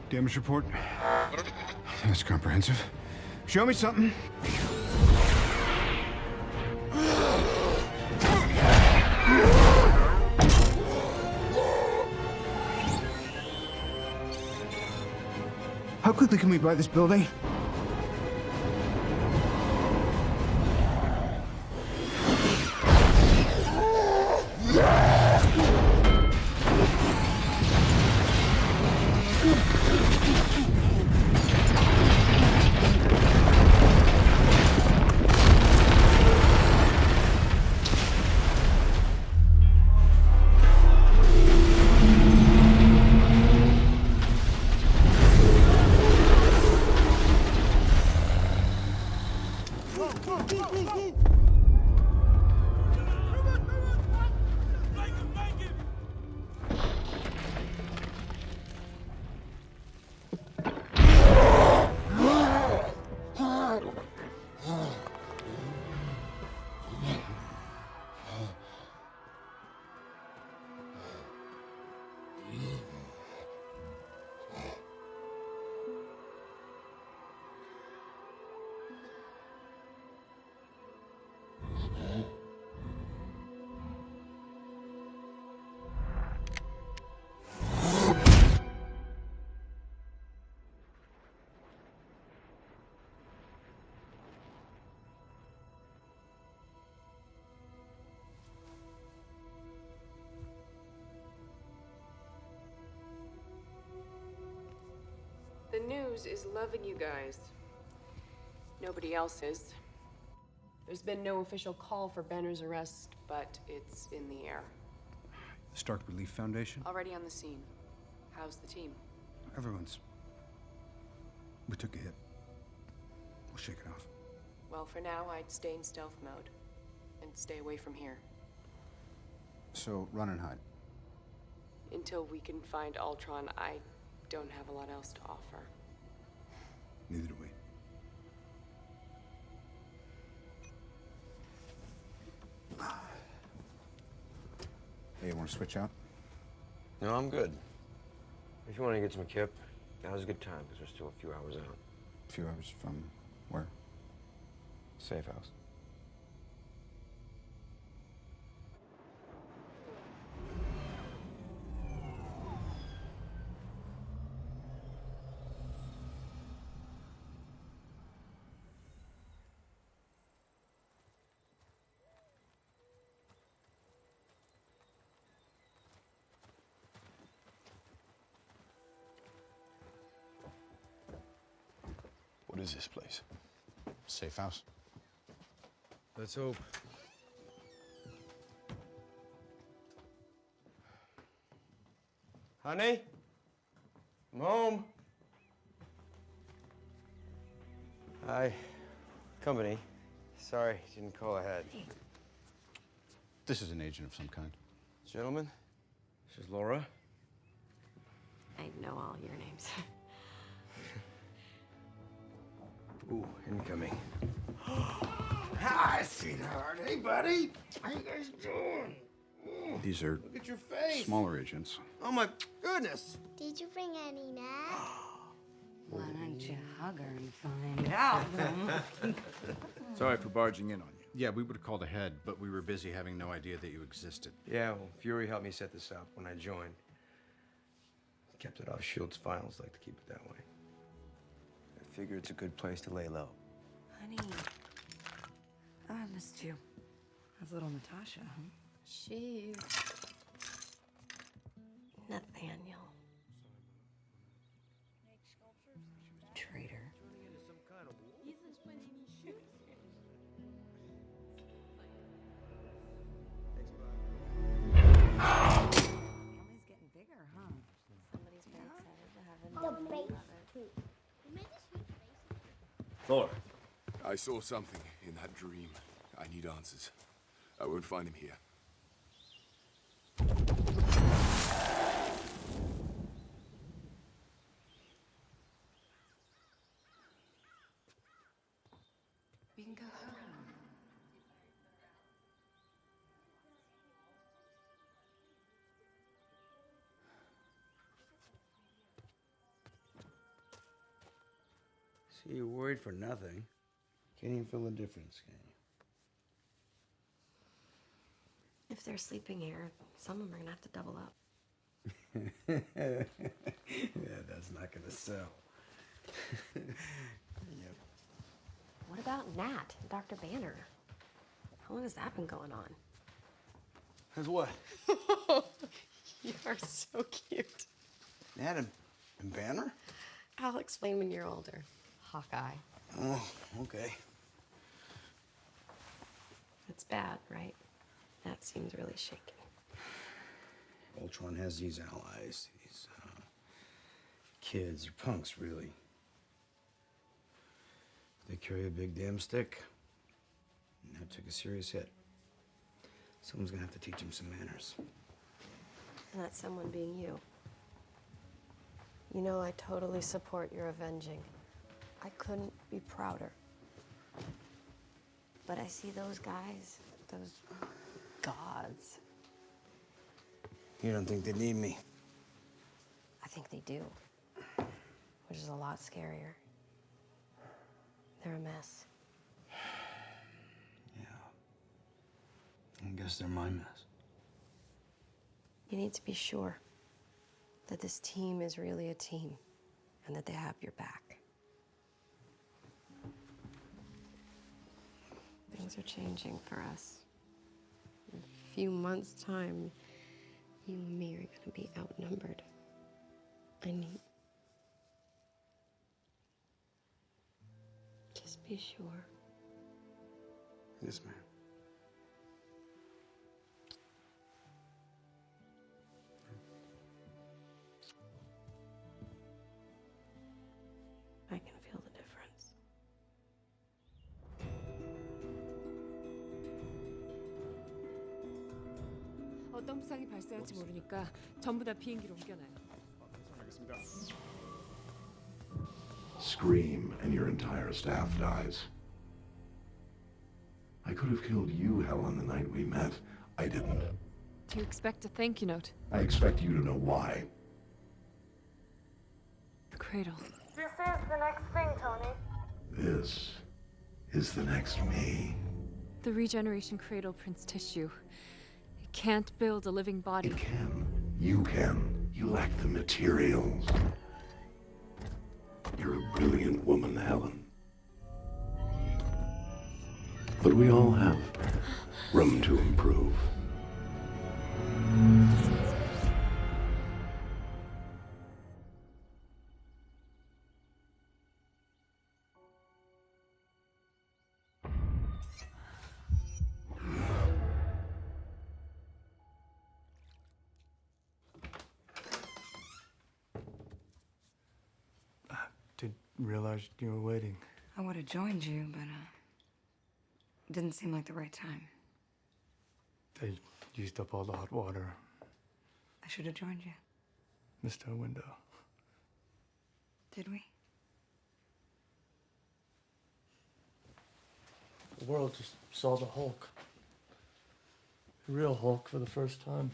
Damage report? That's comprehensive. Show me something. How quickly can we buy this building? The news is loving you guys. Nobody else is. There's been no official call for Banner's arrest, but it's in the air. Stark Relief Foundation? Already on the scene. How's the team? Everyone's... We took a hit. We'll shake it off. Well, for now, I'd stay in stealth mode. And stay away from here. So, run and hide. Until we can find Ultron, I don't have a lot else to offer. Neither do we. Hey, you want to switch out? No, I'm good. If you want to get some kip, now's a good time, because we're still a few hours out. A few hours from where? Safe house. What is this place? Safe house. Let's hope. Honey? I'm home. Hi. Company. Sorry, didn't call ahead. This is an agent of some kind. Gentlemen, this is Laura. I know all your names. Ooh, incoming. Hi, sweetheart. Hey, buddy. How you guys doing? These are Look at your face. smaller agents. Oh, my goodness. Did you bring any nuts? Why don't you hug her and find out? Sorry for barging in on you. Yeah, we would have called ahead, but we were busy having no idea that you existed. Yeah, well, Fury helped me set this up when I joined. Kept it off S.H.I.E.L.D.'s files, like to keep it that way. Figure it's a good place to lay low. Honey. Oh, I missed you. How's little Natasha, huh? She's Nathaniel. Traitor. Family's getting bigger, huh? Somebody's very excited to have a new Thor. I saw something in that dream. I need answers. I won't find him here. We can go home. See, you're worried for nothing. Can't even feel the difference, can If they're sleeping here, some of them are gonna have to double up. you? Yeah, that's not gonna sell. Yep. What about Nat and Dr. Banner? How long has that been going on? As what? You are so cute. Nat and Banner? I'll explain when you're older. Hawkeye. Oh, okay. It's bad, right? That seems really shaky. Ultron has these allies, these kids, or punks, really. They carry a big damn stick. And that took a serious hit. Someone's gonna have to teach them some manners. And that's someone being you. You know, I totally support your avenging. I couldn't be prouder. But I see those guys, those gods. You don't think they need me? I think they do. Which is a lot scarier. They're a mess. I guess they're my mess. You need to be sure that this team is really a team and that they have your back. Things are changing for us. In a few months' time, you and me are gonna be outnumbered. I need. Just be sure. Yes, ma'am. I can feel the difference. 어떤 부상이 발생할지 모르니까 전부 다 비행기로 옮겨놔요. 알겠습니다. Scream and your entire staff dies. I could have killed you, Helen, the night we met. I didn't. Do you expect a thank you note? I expect you to know why. The cradle. This is the next thing, Tony. This is the next me. The regeneration cradle prints tissue. It can't build a living body. It can. You can. You lack the materials. You're a brilliant woman, Helen. But we all have room to improve. Didn't realize you were waiting. I would have joined you, but it didn't seem like the right time. They used up all the hot water. I should have joined you. Missed our window. Did we? The world just saw the Hulk. The real Hulk for the first time.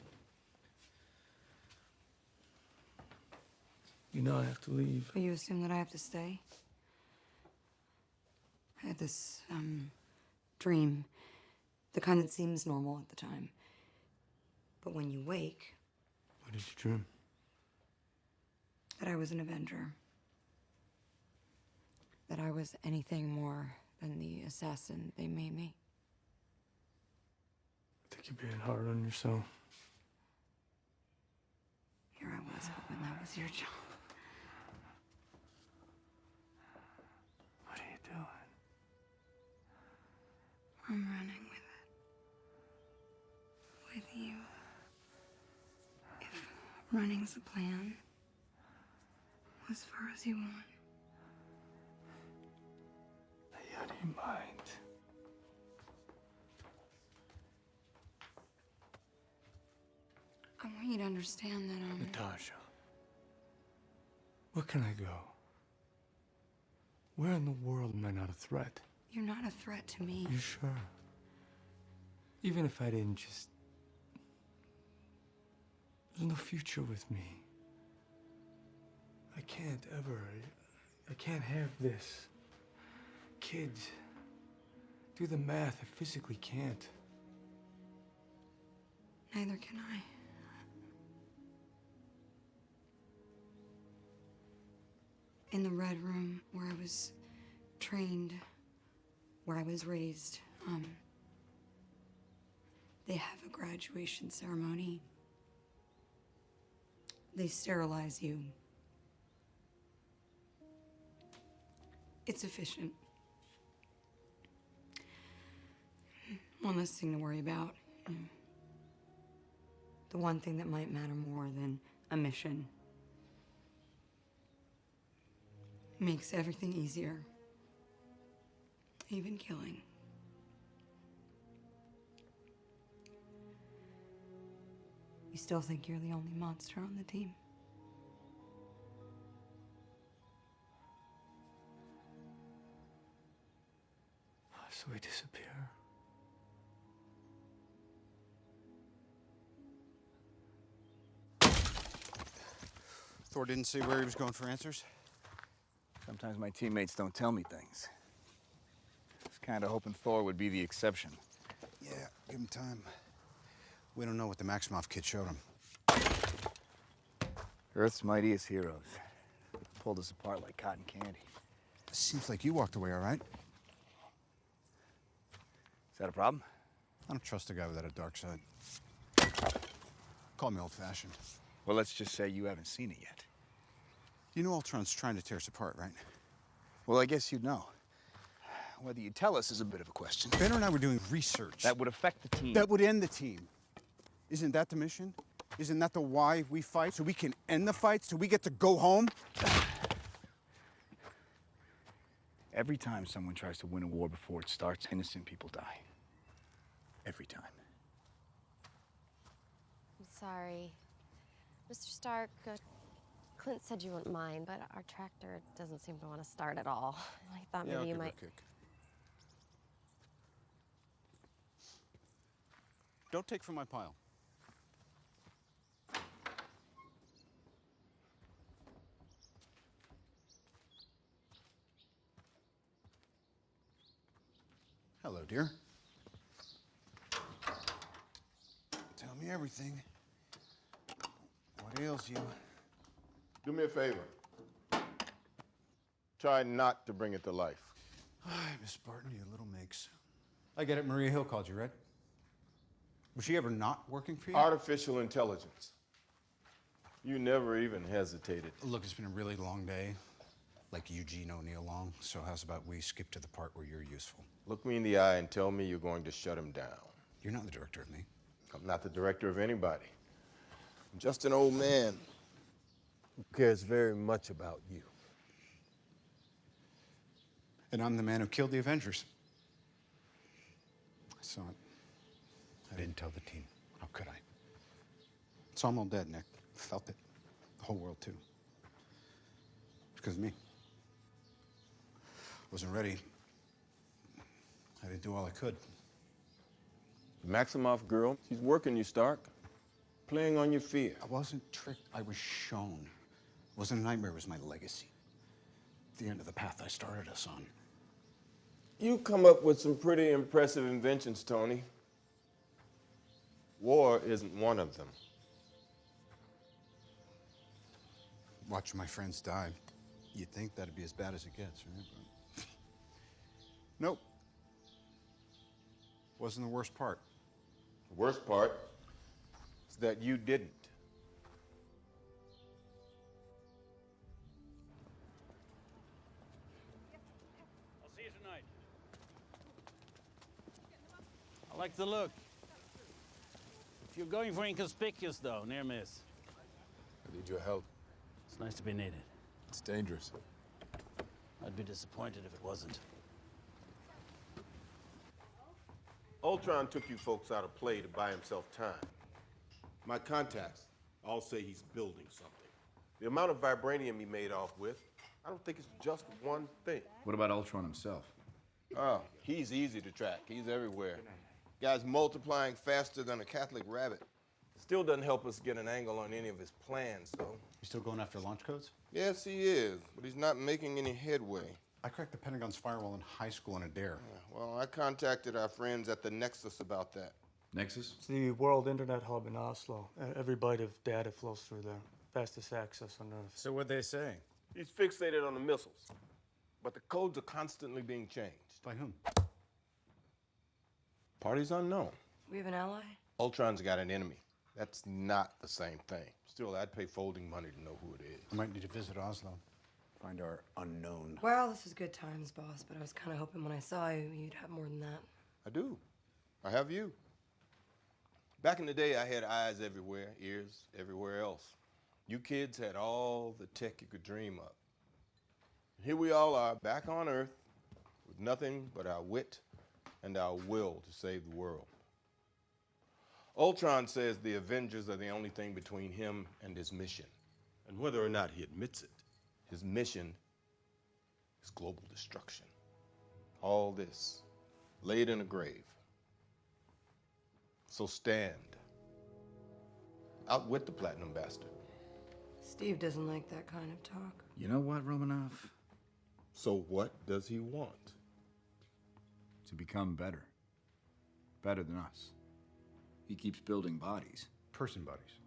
You know I have to leave. But you assume that I have to stay? I had this, dream. The kind that seems normal at the time. But when you wake, What did you dream? that I was an Avenger. I was anything more than the assassin they made me. I think you're being hard on yourself. Here I was hoping that was your job. What are you doing? I'm running with it. With you. If running's the plan, as far as you want. Are you out of your mind? I want you to understand that Natasha, where can I go? Where in the world am I not a threat? you're not a threat to me. You sure? Even if I didn't just... There's no future with me. I can't ever... I can't have this. Kids. Do the math. I physically can't. Neither can I. In the Red Room, where I was trained, where I was raised, they have a graduation ceremony. They sterilize you. It's efficient. One less thing to worry about. The one thing that might matter more than a mission. Makes everything easier. Even killing. You still think you're the only monster on the team? So we disappear. Thor didn't say where he was going for answers? Sometimes my teammates don't tell me things. I was kind of hoping Thor would be the exception. Yeah, give him time. We don't know what the Maximoff kid showed him. Earth's mightiest heroes. Pulled us apart like cotton candy. Seems like you walked away all right. Is that a problem? I don't trust a guy without a dark side. Call me old-fashioned. Well, let's just say you haven't seen it yet. You know Ultron's trying to tear us apart, right? Well, I guess you'd know. Whether you tell us is a bit of a question. Banner and I were doing research. That would affect the team. That would end the team. Isn't that the mission? Isn't that the why we fight? So we can end the fight? So we get to go home? Every time someone tries to win a war before it starts, innocent people die. Every time. I'm sorry. Mr. Stark, Clint said you wouldn't mind, but our tractor doesn't seem to want to start at all. I thought maybe you might... I'll give her a kick. Don't take from my pile. Hello, dear. Tell me everything. What ails you? Do me a favor. Try not to bring it to life. Miss Spartan, you little minx. I get it. Maria Hill called you, right? Was she ever not working for you? Artificial intelligence. You never even hesitated. Look, it's been a really long day. Like Eugene O'Neill long. So how's about we skip to the part where you're useful? Look me in the eye and tell me you're going to shut him down. You're not the director of me. I'm not the director of anybody. I'm just an old man who cares very much about you. And I'm the man who killed the Avengers. I saw it. I didn't tell the team. How could I? So I'm all dead, Nick. Felt it. The whole world, too. It's because of me. Wasn't ready. I didn't do all I could. The Maximoff girl, she's working you, Stark. Playing on your fear. I wasn't tricked. I was shown. It wasn't a nightmare. It was my legacy. The end of the path I started us on. You come up with some pretty impressive inventions, Tony. War isn't one of them. Watching my friends die. You'd think that'd be as bad as it gets, right? Nope. Wasn't the worst part. The worst part is that you didn't. I'll see you tonight. I like the look. If you're going for inconspicuous, though, near miss. I need your help. It's nice to be needed. It's dangerous. I'd be disappointed if it wasn't. Ultron took you folks out of play to buy himself time. My contacts all say he's building something. The amount of vibranium he made off with, I don't think it's just one thing. What about Ultron himself? Oh, he's easy to track. He's everywhere. Guy's multiplying faster than a Catholic rabbit. Still doesn't help us get an angle on any of his plans, though. You still going after launch codes? Yes, he is, but he's not making any headway. I cracked the Pentagon's firewall in high school in a dare. Well, I contacted our friends at the Nexus about that. Nexus? It's the World Internet Hub in Oslo. Every byte of data flows through there. Fastest access on Earth. So what'd they say? He's fixated on the missiles, but the codes are constantly being changed. By whom? Parties unknown. We have an ally? Ultron's got an enemy. That's not the same thing. Still, I'd pay folding money to know who it is. I might need to visit Oslo. Find our unknown. Well, this is good times, boss, but I was kind of hoping when I saw you, you'd have more than that. I do. I have you. Back in the day, I had eyes everywhere, ears everywhere else. You kids had all the tech you could dream of. Here we all are, back on Earth, with nothing but our wit and our will to save the world. Ultron says the Avengers are the only thing between him and his mission. And whether or not he admits it, his mission is global destruction. All this laid in a grave. So stand. Outwit the Platinum Bastard. Steve doesn't like that kind of talk. You know what, Romanov? So what does he want? To become better. Better than us. He keeps building bodies. Person bodies.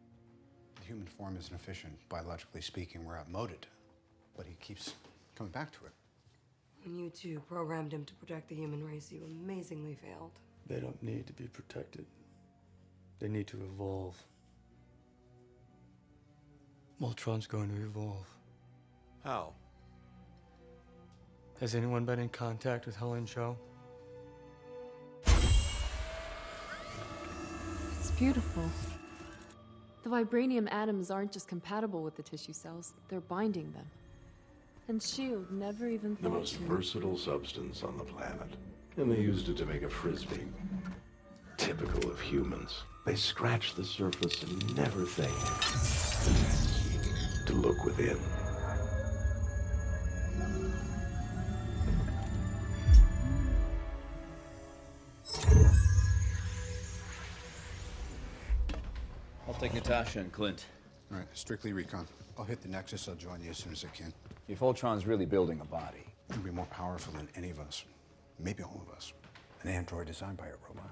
The human form isn't efficient. Biologically speaking, we're outmoded. But he keeps coming back to it. When you two programmed him to protect the human race, you amazingly failed. They don't need to be protected. They need to evolve. Ultron's going to evolve. How? Has anyone been in contact with Helen Cho? It's beautiful. The vibranium atoms aren't just compatible with the tissue cells, they're binding them. And S.H.I.E.L.D. never even The thought most to... versatile substance on the planet. And they used it to make a frisbee. Typical of humans. They scratch the surface and never think to look within. I'll take Natasha and Clint. All right, strictly recon. I'll hit the Nexus. I'll join you as soon as I can. If Ultron's really building a body, He'll be more powerful than any of us. Maybe all of us. An android designed by a robot.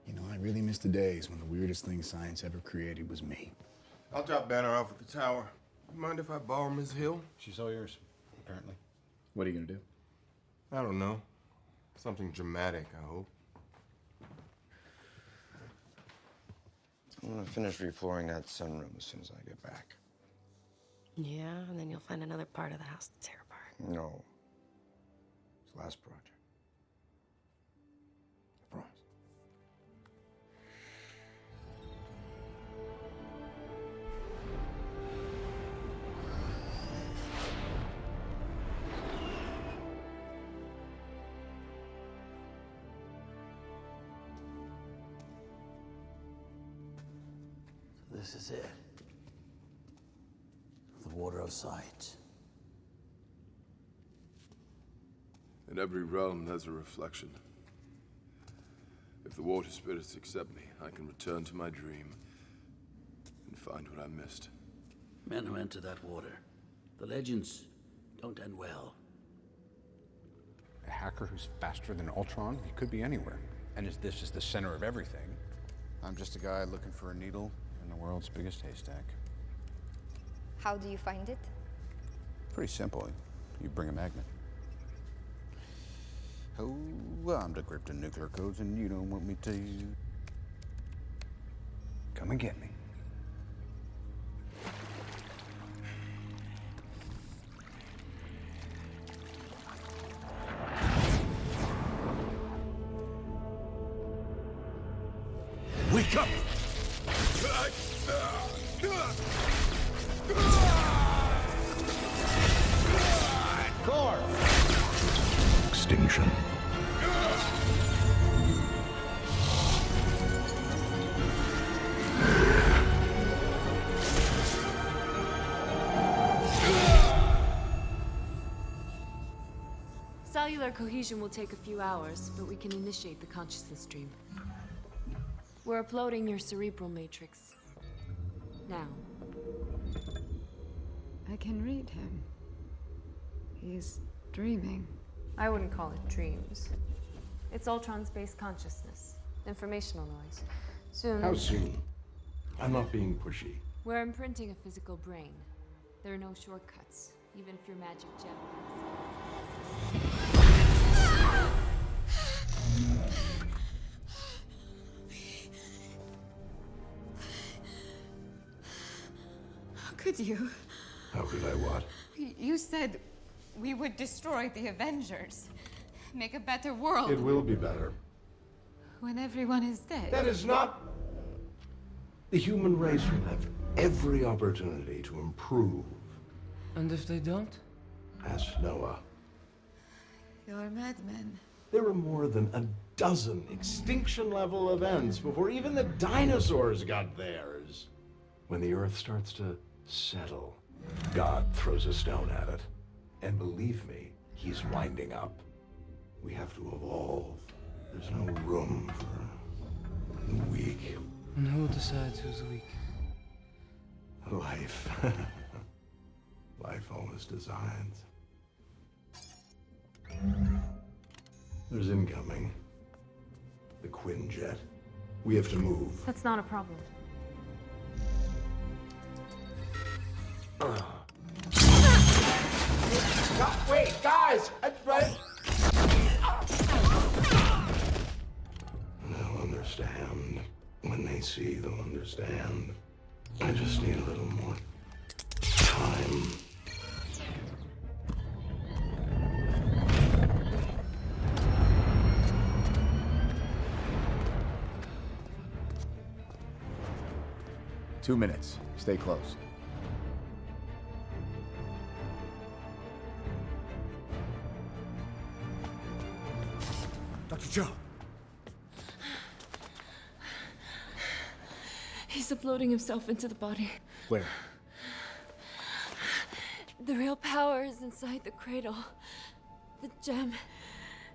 you know, I really miss the days when the weirdest thing science ever created was me. I'll drop Banner off at the tower. You mind if I borrow Miss Hill? She's all yours, apparently. What are you gonna do? I don't know. Something dramatic, I hope. I'm gonna finish reflooring that sunroom as soon as I get back. Yeah, and then you'll find another part of the house to tear apart. No. It's the last project. I promise. This is it. The water of sight. In every realm, there's a reflection. If the water spirits accept me, I can return to my dream and find what I missed. Men who enter that water, the legends don't end well. A hacker who's faster than Ultron? He could be anywhere. And as this is the center of everything, I'm just a guy looking for a needle in the world's biggest haystack. How do you find it? Pretty simple. You bring a magnet. Oh, I'm decrypting nuclear codes and you don't want me to. Come and get me. Wake up! Core! Extinction. Cellular cohesion will take a few hours, but we can initiate the consciousness stream. We're uploading your cerebral matrix. Now. I can read him. He's dreaming. I wouldn't call it dreams. It's Ultron-based consciousness. Informational noise. Soon... How soon? I'm not being pushy. We're imprinting a physical brain. There are no shortcuts, even if your magic gem How could you? How could I what? You said we would destroy the Avengers. Make a better world. It will be better. When everyone is dead. That is not... The human race will have every opportunity to improve. And if they don't? Ask Noah. You're madmen. There were more than a dozen extinction-level events before even the dinosaurs got theirs. When the Earth starts to settle, God throws a stone at it. And believe me, he's winding up. We have to evolve. There's no room for the weak. And who decides who's weak? Life. Life always decides. There's incoming. The Quinjet. We have to move. That's not a problem. Wait, guys! They'll understand. When they see, they'll understand. I just need a little more time. Two minutes. Stay close. Dr. Joe. He's uploading himself into the body. Where? The real power is inside the cradle. The gem.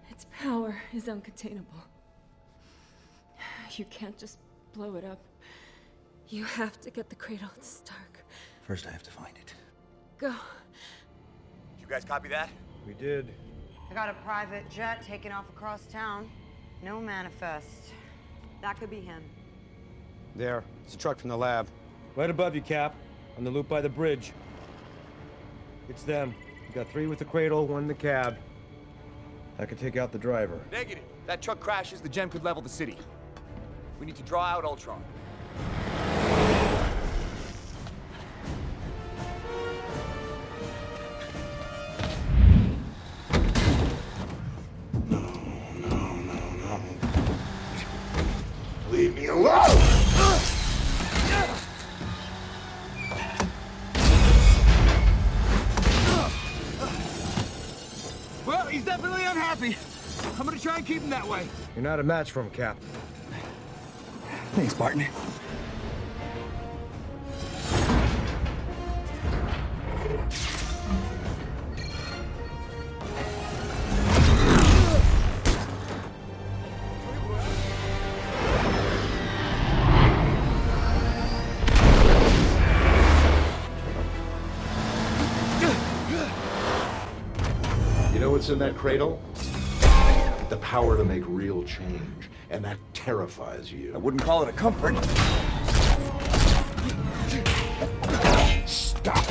Its power is uncontainable. You can't just blow it up. You have to get the cradle to Stark. First, I have to find it. Go. You guys copy that? We did. I got a private jet taking off across town. No manifest. That could be him. There. It's a truck from the lab. Right above you, Cap. On the loop by the bridge. It's them. We got 3 with the cradle, 1 in the cab. I could take out the driver. Negative. That truck crashes, the gem could level the city. We need to draw out Ultron. Leave me alone! Well, he's definitely unhappy. I'm gonna try and keep him that way. You're not a match for him, Cap. Thanks, partner. You know what's in that cradle? The power to make real change, and that terrifies you. I wouldn't call it a comfort. Stop!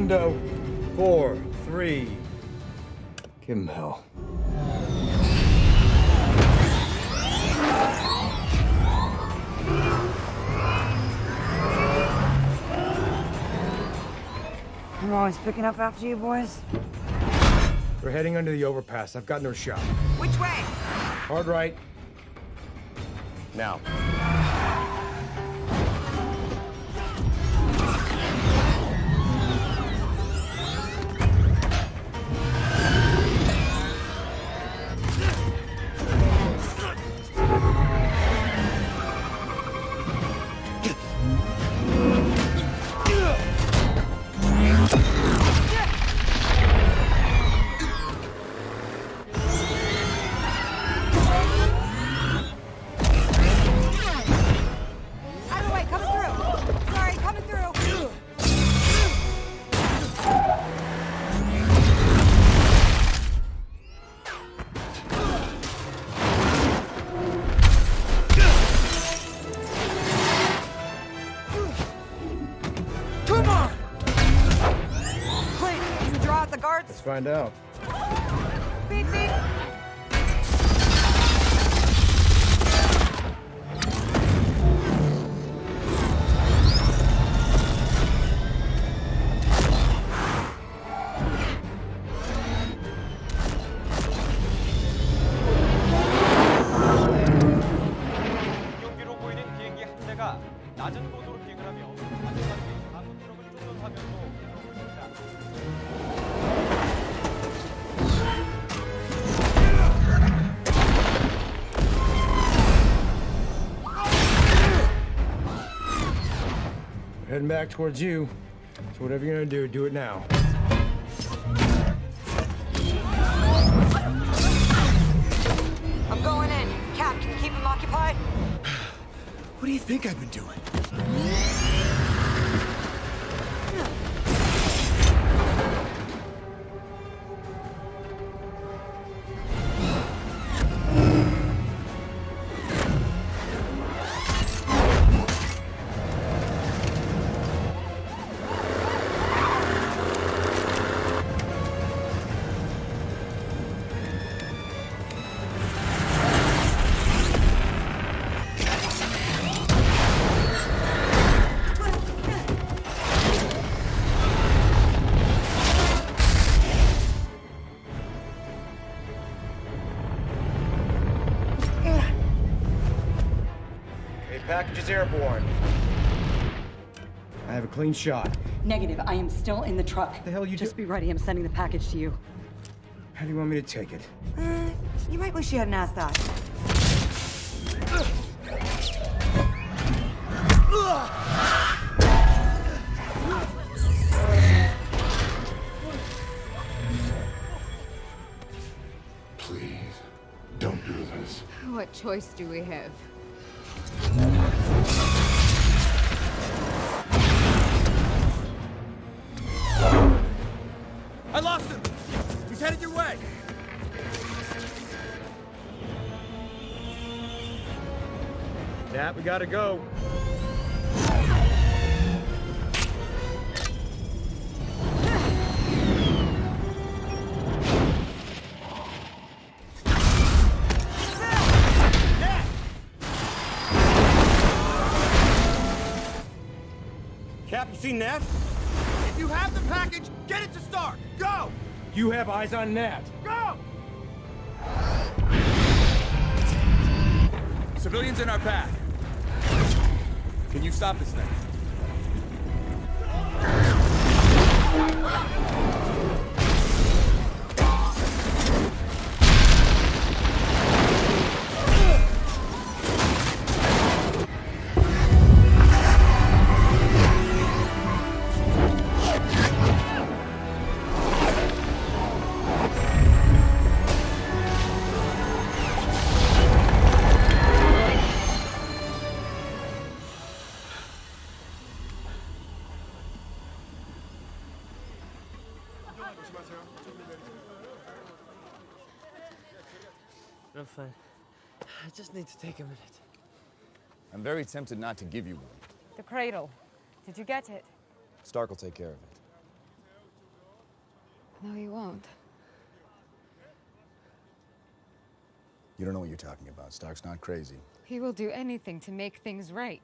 window. 4, 3. Give him hell. I'm always picking up after you boys. We're heading under the overpass. I've got no shot. Which way? Hard right. Now. Let's find out. Beep, beep. 경기로 보이는 비행기 한 대가 낮은 고도로 비행을 하며 마지막에 방금 트럭을 쫓는 화면도 들어오고 있습니다. We're heading back towards you. So whatever you're gonna do it now. I'm going in. Cap, can you keep him occupied? What do you think I've been doing? Package is airborne. I have a clean shot. Negative. I am still in the truck. The hell you Just be ready. I'm sending the package to you. How do you want me to take it? You might wish you hadn't asked that. Please, don't do this. What choice do we have? I lost him! He's headed your way! Nat, we gotta go. Cap, you seen Nat? If you have the package, get it to Stark! Go! You have eyes on Nat. Go! Civilians in our path. Can you stop this thing? I'm fine. I just need to take a minute. I'm very tempted not to give you one. The cradle. Did you get it? Stark will take care of it. No, he won't. You don't know what you're talking about. Stark's not crazy. He will do anything to make things right.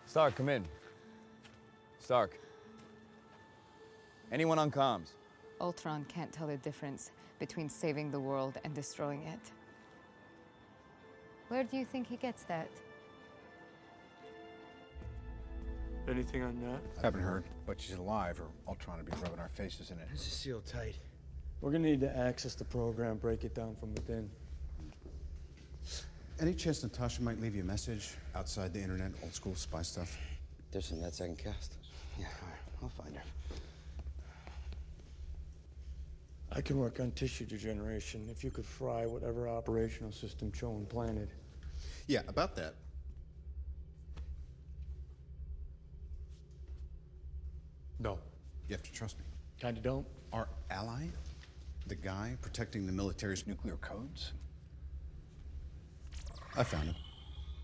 Stark, come in. Stark. Anyone on comms? Ultron can't tell the difference between saving the world and destroying it. Where do you think he gets that? Anything on that? Haven't heard, but she's alive, or Ultron would be rubbing our faces in it. This is sealed tight. We're gonna need to access the program, break it down from within. Any chance Natasha might leave you a message outside the internet, old school spy stuff? There's some that second cast. Yeah, all right, I'll find her. I can work on tissue degeneration if you could fry whatever operational system Cho implanted. Yeah, about that. No. You have to trust me. Kinda don't. Our ally, the guy protecting the military's nuclear codes, I found him.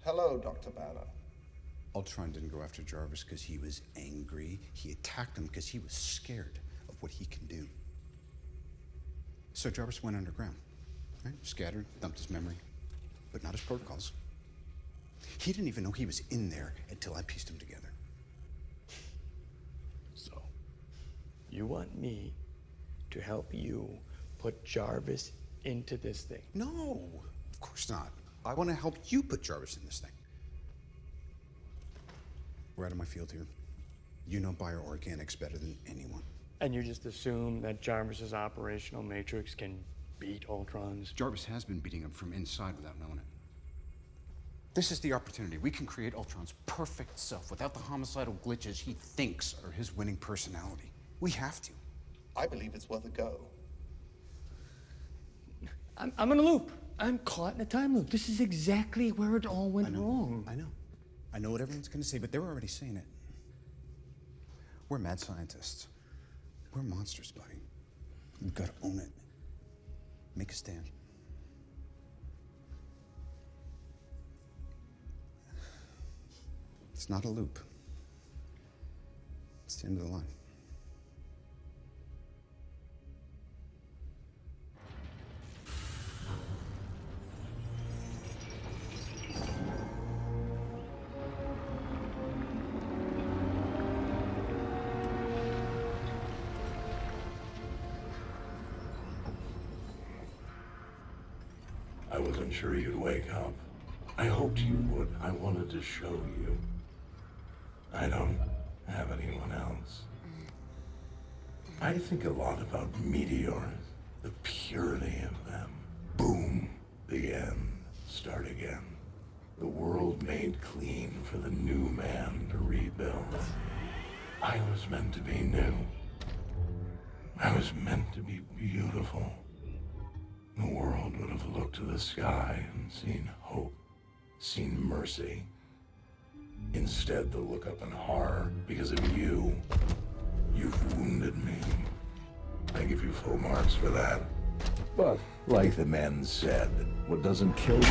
Hello, Dr. Banner. Ultron didn't go after Jarvis because he was angry. He attacked him because he was scared of what he can do. So Jarvis went underground, right? Scattered, dumped his memory, but not his protocols. He didn't even know he was in there until I pieced him together. So, you want me to help you put Jarvis into this thing? No, of course not. I want to help you put Jarvis in this thing. We're out of my field here. You know bioorganics better than anyone. And you just assume that Jarvis's operational matrix can beat Ultron's? Jarvis has been beating him from inside without knowing it. This is the opportunity. We can create Ultron's perfect self without the homicidal glitches he thinks are his winning personality. We have to. I believe it's worth a go. I'm in a loop. I'm caught in a time loop. This is exactly where it all went wrong. I know. I know what everyone's going to say, but they're already saying it. We're mad scientists. We're monsters, buddy. We've got to own it. Make a stand. It's not a loop. It's the end of the line. I wasn't sure you'd wake up. I hoped you would. I wanted to show you. I don't have anyone else. I think a lot about meteors, the purity of them. Boom, the end. Start again. The world made clean for the new man to rebuild. I was meant to be new. I was meant to be beautiful. The world would have looked to the sky and seen hope, seen mercy. Instead, they'll look up in horror because of you. You've wounded me. I give you full marks for that. But, like the men said, what doesn't kill you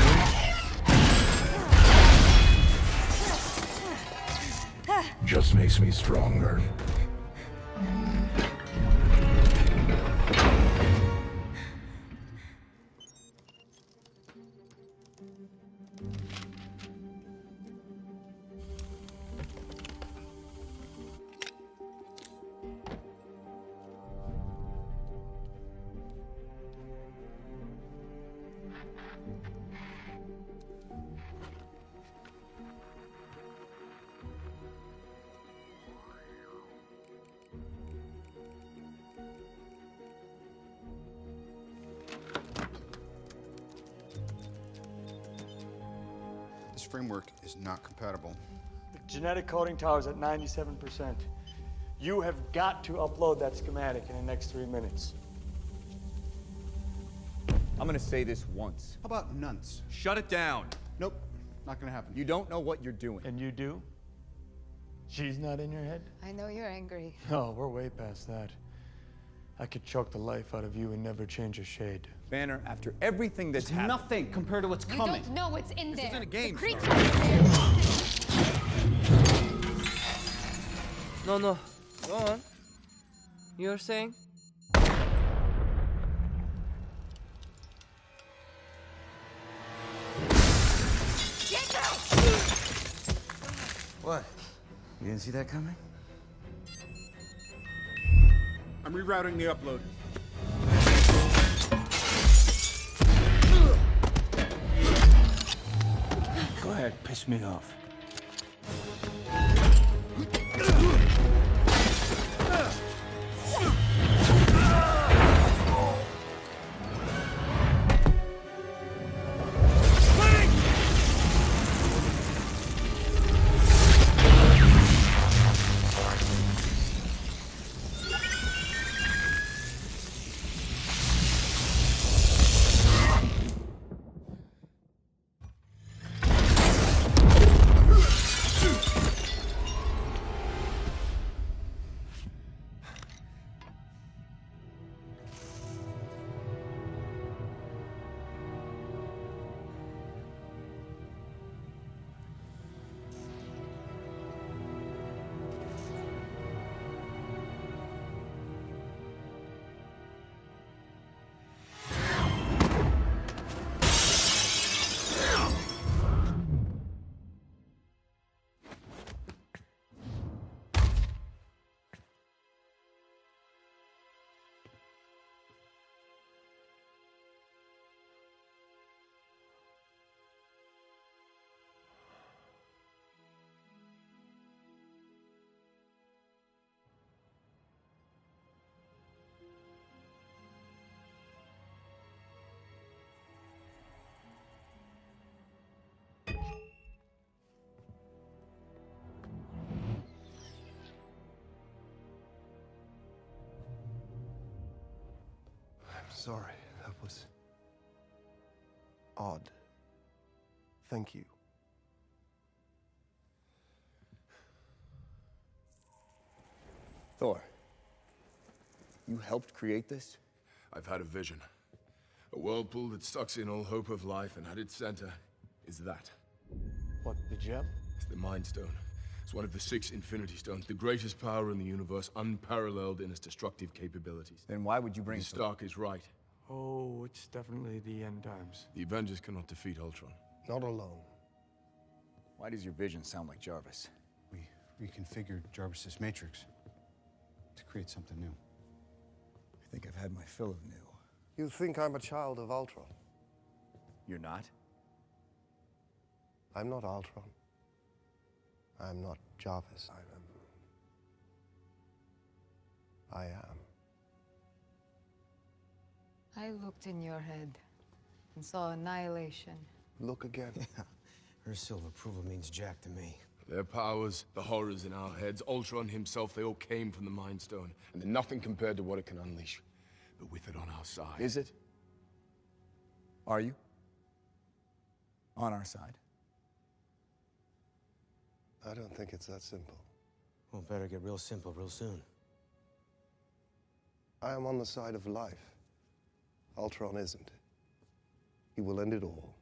just makes me stronger. This framework is not compatible. The genetic coding tower is at 97%. You have got to upload that schematic in the next 3 minutes. I'm gonna say this once. How about nunts? Shut it down. Nope, not gonna happen. You don't know what you're doing. And you do? She's not in your head? I know you're angry. No, we're way past that. I could choke the life out of you and never change a shade. Banner, after everything that's happened... Nothing compared to what's You coming. don't know what's in there. This isn't a game. The creature is there. No, no. Go on. You're saying? What? You didn't see that coming? I'm rerouting the upload. Go ahead, piss me off. Sorry, that was odd. Thank you. Thor, you helped create this? I've had a vision. A whirlpool that sucks in all hope of life, and at its center is that. What, the gem? It's the Mind Stone. It's one of the 6 Infinity Stones, the greatest power in the universe, unparalleled in its destructive capabilities. Then why would you bring Stark is right. Oh, it's definitely the end times. The Avengers cannot defeat Ultron. Not alone. Why does your vision sound like Jarvis? We reconfigured Jarvis's matrix to create something new. I think I've had my fill of new. You think I'm a child of Ultron? You're not? I'm not Ultron. I'm not Jarvis. I am. I looked in your head and saw annihilation. Look again. Her silver approval means jack to me. Their powers, the horrors in our heads, Ultron himself, they all came from the Mind Stone. And they're nothing compared to what it can unleash. But with it on our side. Is it? Are you? On our side? I don't think it's that simple. Well, better get real simple real soon. I am on the side of life. Ultron isn't. He will end it all.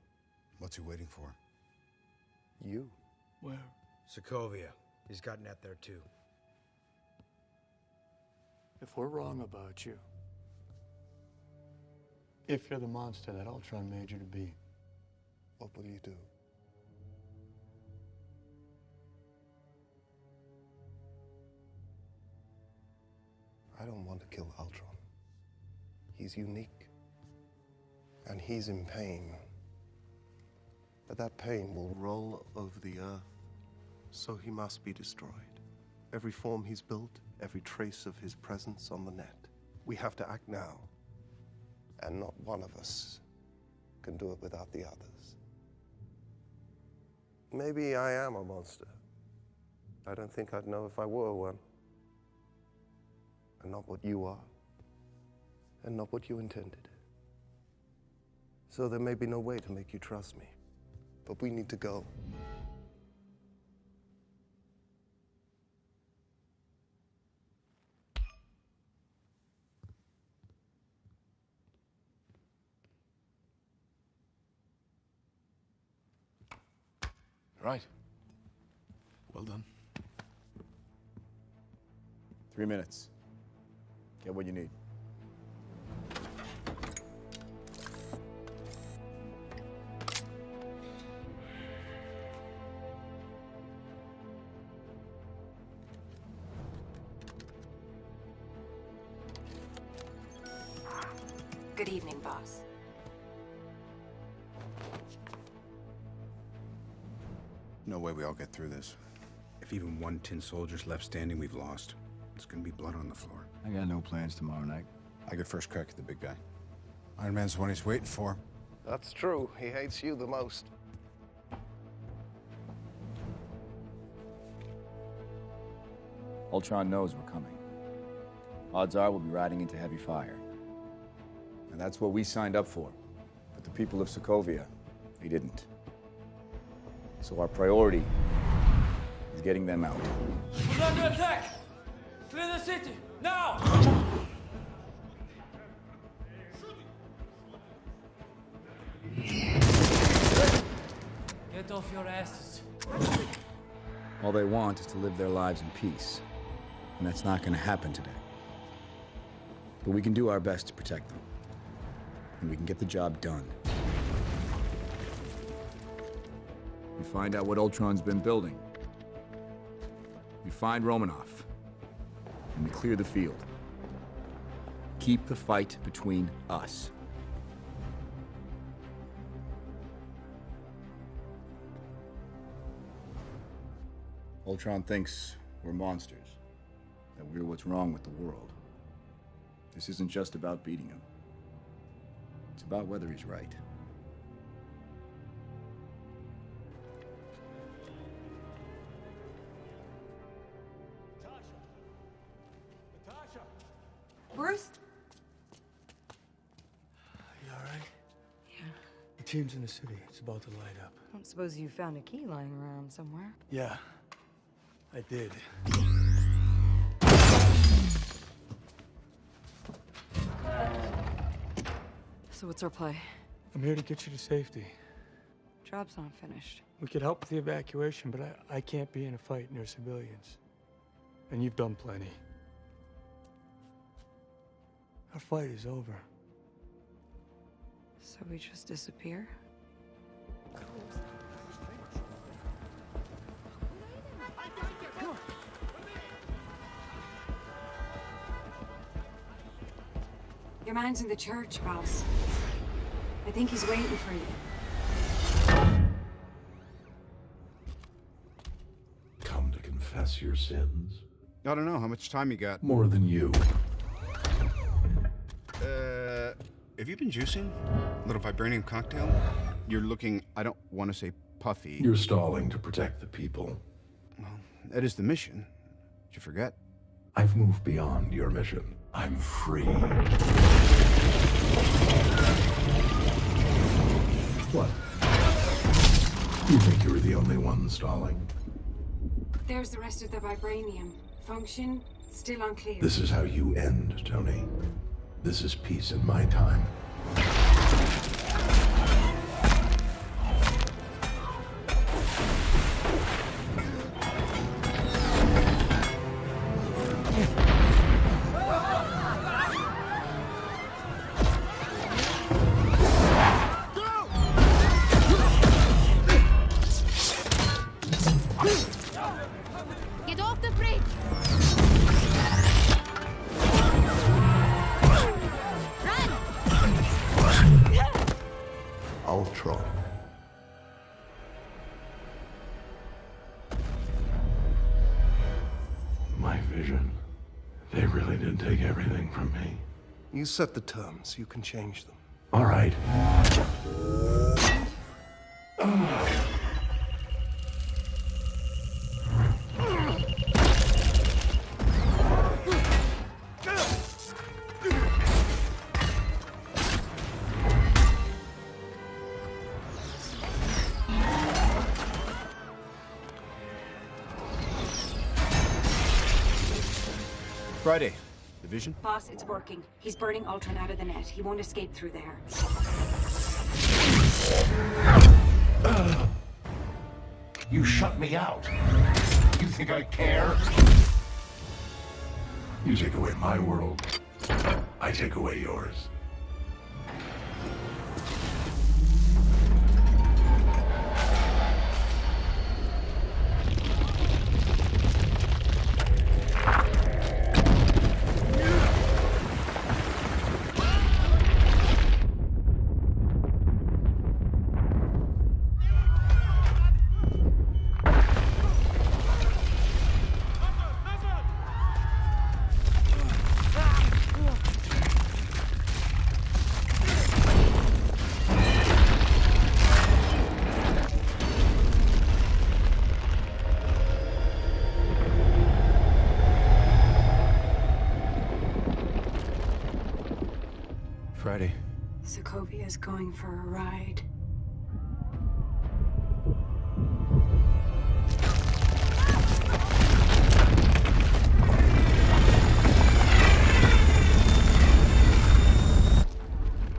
What's he waiting for? You. Where? Sokovia. He's got net there too. If we're wrong about you, if you're the monster that Ultron made you to be, what will you do? I don't want to kill Ultron. He's unique. And he's in pain. But that pain will roll over the earth, so he must be destroyed. Every form he's built, every trace of his presence on the net. We have to act now. And not one of us can do it without the others. Maybe I am a monster. I don't think I'd know if I were one. And not what you are. And not what you intended. So there may be no way to make you trust me. But we need to go. Right. Well done. 3 minutes. Get what you need. Good evening, boss. No way we all get through this. If even one tin soldier's left standing, we've lost. It's gonna be blood on the floor. I got no plans tomorrow night. I get first crack at the big guy. Iron Man's the one he's waiting for. That's true. He hates you the most. Ultron knows we're coming. Odds are we'll be riding into heavy fire. And that's what we signed up for. But the people of Sokovia, they didn't. So our priority is getting them out. We're under attack! Clear the city, now! Get off your asses. All they want is to live their lives in peace. And that's not going to happen today. But we can do our best to protect them. And we can get the job done. We find out what Ultron's been building. We find Romanoff. And we clear the field. Keep the fight between us. Ultron thinks we're monsters. That we're what's wrong with the world. This isn't just about beating him. It's about whether he's right. Bruce? You all right? Yeah. The team's in the city. It's about to light up. I don't suppose you found a key lying around somewhere. Yeah, I did. So what's our play? I'm here to get you to safety. Job's not finished. We could help with the evacuation, but I can't be in a fight near civilians. And you've done plenty. Our fight is over. So we just disappear? Your man's in the church, boss. I think he's waiting for you. Come to confess your sins? I don't know. How much time you got? More than you. Have you been juicing? A little vibranium cocktail? You're looking, I don't want to say puffy. You're stalling to protect the people. Well, that is the mission. Did you forget? I've moved beyond your mission. I'm free. What? You think you were the only one stalling? There's the rest of the vibranium. Function, still unclear. This is how you end, Tony. This is peace in my time. Get off the bridge! Ultron. My vision. They really did take everything from me. You set the terms. You can change them. All right. Friday. Division? Boss, it's working. He's burning Ultron out of the net. He won't escape through there. You shut me out. You think I care? You take away my world, I take away yours. Friday. Sokovia's going for a ride.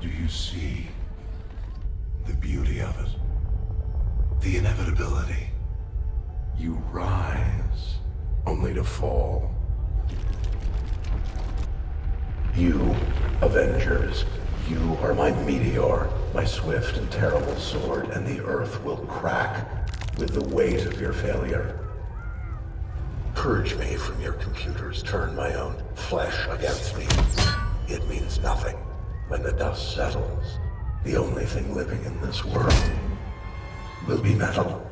Do you see the beauty of it? The inevitability. You rise, only to fall. You, Avengers, you are my meteor, my swift and terrible sword, and the earth will crack with the weight of your failure. Purge me from your computers, turn my own flesh against me. It means nothing. When the dust settles, the only thing living in this world will be metal.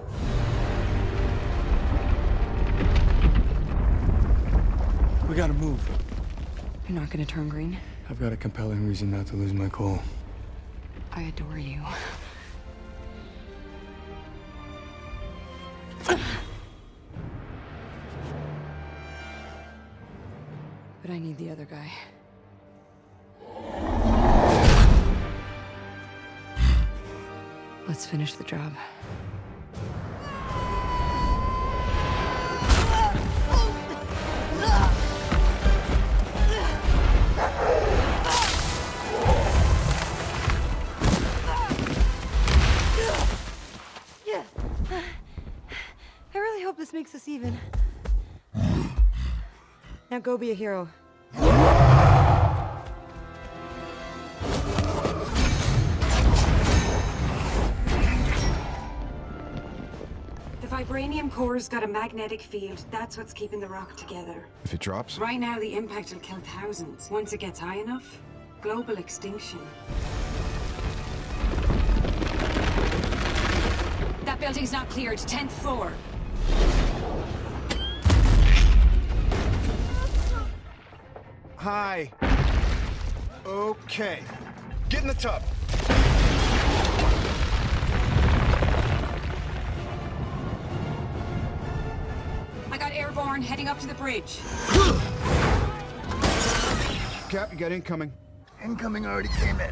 We gotta move. You're not gonna turn green? I've got a compelling reason not to lose my cool. I adore you. But I need the other guy. Let's finish the job. I really hope this makes us even. Now go be a hero. The vibranium core's got a magnetic field. That's what's keeping the rock together. If it drops? Right now, the impact will kill thousands. Once it gets high enough, global extinction. That building's not cleared. 10th floor. Hi. Okay. Get in the tub. I got airborne heading up to the bridge. Cap, you got incoming. Incoming already came in.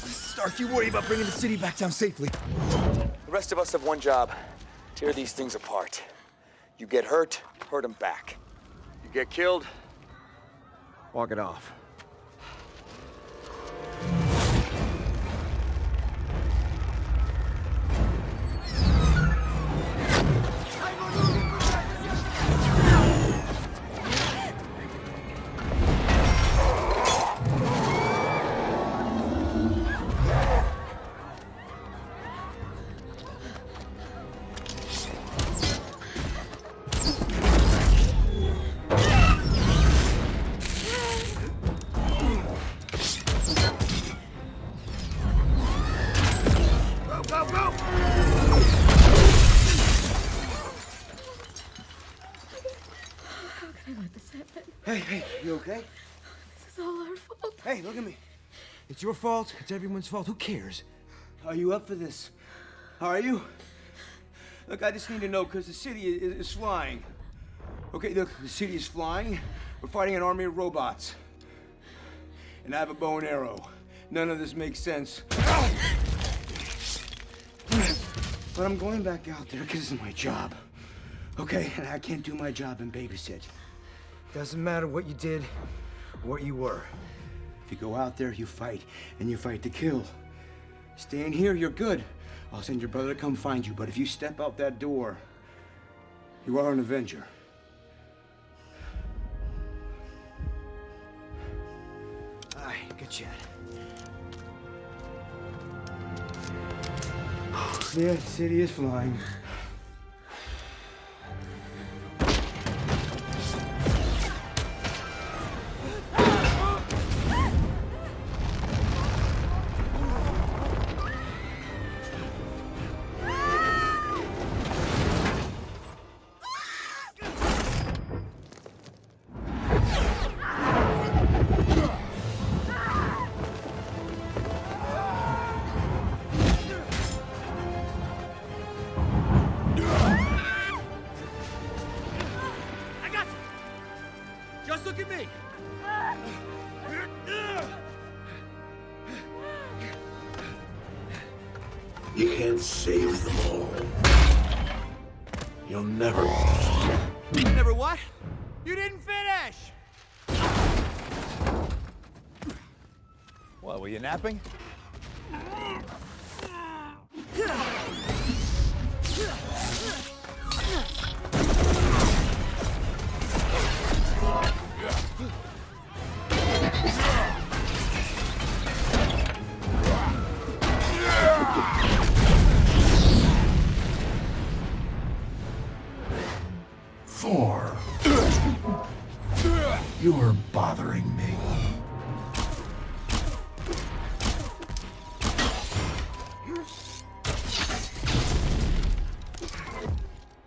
Stark, you worry about bringing the city back down safely. The rest of us have one job. Tear these things apart. You get hurt, hurt them back. You get killed, walk it off. Hey, you okay? This is all our fault. Hey, look at me. It's your fault. It's everyone's fault. Who cares? Are you up for this? Are you? Look, I just need to know because the city is flying. Okay, look, the city is flying. We're fighting an army of robots. And I have a bow and arrow. None of this makes sense. But I'm going back out there because it's my job. Okay, and I can't do my job and babysit. Doesn't matter what you did, or what you were. If you go out there, you fight, and you fight to kill. Staying here, you're good. I'll send your brother to come find you, but if you step out that door, you are an Avenger. Hi, good chat. The city is flying. Just look at me! You can't save them all. You'll never. Never what? You didn't finish! What, were you napping? Thor. You're bothering me.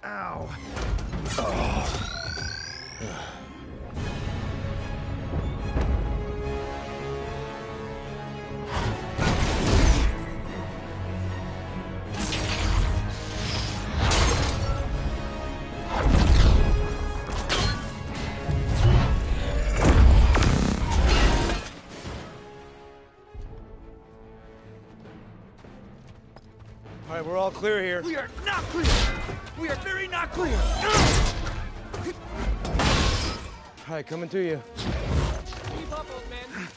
Ow. All right, we're all clear here. We are not clear! We are very not clear! All right, coming to you. Keep up, old man.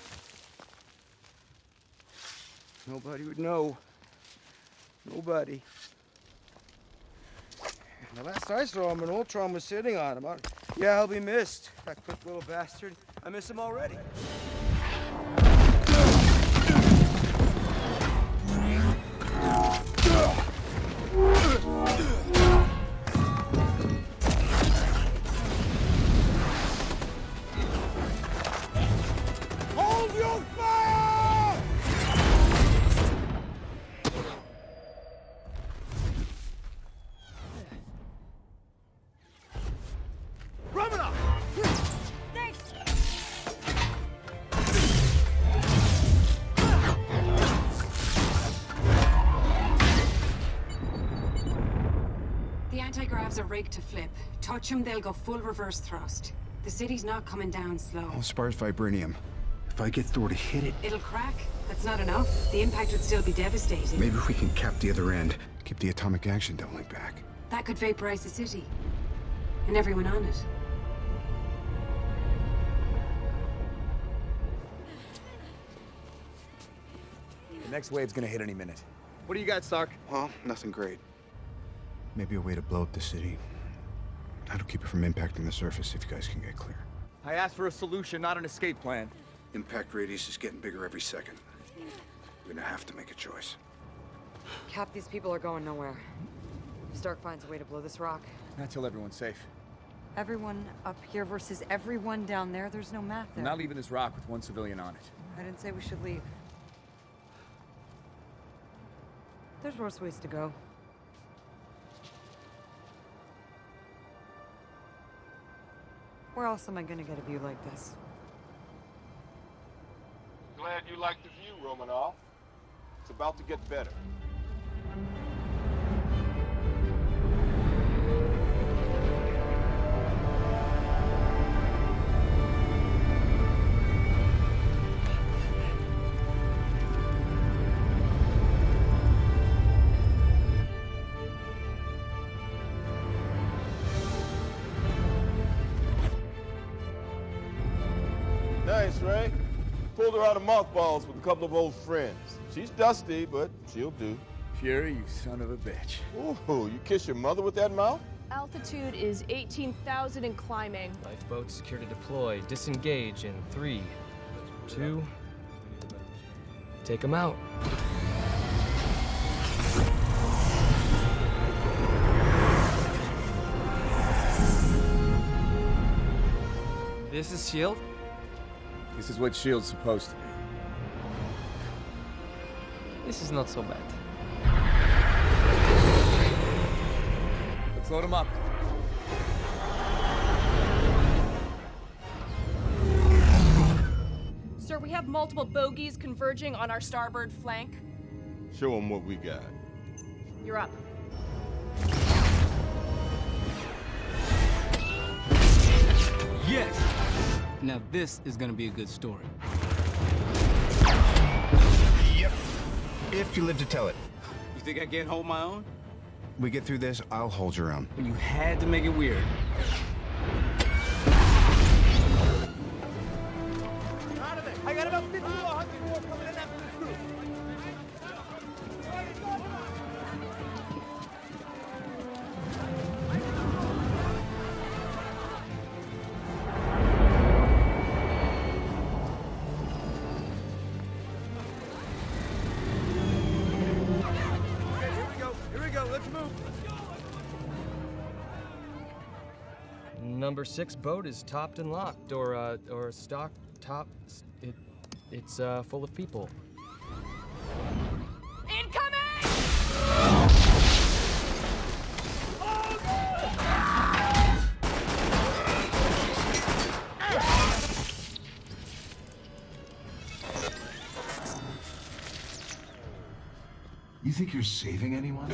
Nobody would know. Nobody. The last I saw him, an Ultron was sitting on him. Yeah, he'll be missed. That quick little bastard. I miss him already. Hold your fire! Romanoff! Thanks! The anti-gravs are rigged to flip. Touch them, they'll go full reverse thrust. The city's not coming down slow. All sparse vibranium. If I get Thor to hit it, It'll crack. That's not enough. The impact would still be devastating. maybe if we can cap the other end, keep the atomic action doubling back. That could vaporize the city. And everyone on it. The next wave's gonna hit any minute. What do you got, Stark? Well, nothing great. Maybe a way to blow up the city. That'll keep it from impacting the surface if you guys can get clear. I asked for a solution, not an escape plan. Impact radius is getting bigger every second. We're gonna have to make a choice. Cap, these people are going nowhere. If Stark finds a way to blow this rock. Not till everyone's safe. Everyone up here versus everyone down there, there's no math I'm there. not leaving this rock with one civilian on it. I didn't say we should leave. There's worse ways to go. Where else am I gonna get a view like this? Glad you like the view, Romanoff. It's about to get better. Nice, right? Pulled her out of mothballs with a couple of old friends. She's dusty, but she'll do. Fury, you son of a bitch. Ooh, you kiss your mother with that mouth? Altitude is 18,000 and climbing. Lifeboat secure to deploy. Disengage in 3, 2, take them out. This is S.H.I.E.L.D.? This is what S.H.I.E.L.D's supposed to be. This is not so bad. Let's load them up. Sir, we have multiple bogies converging on our starboard flank. Show them what we got. You're up. Yes! Now this is gonna be a good story. Yep. If you live to tell it. You think I can't hold my own? We get through this, I'll hold your own. You had to make it weird. I got about 50 to 100 more coming in after the crew. Here we go, let's move. Number 6 boat is topped and locked, or stock top. It's full of people. You think you're saving anyone?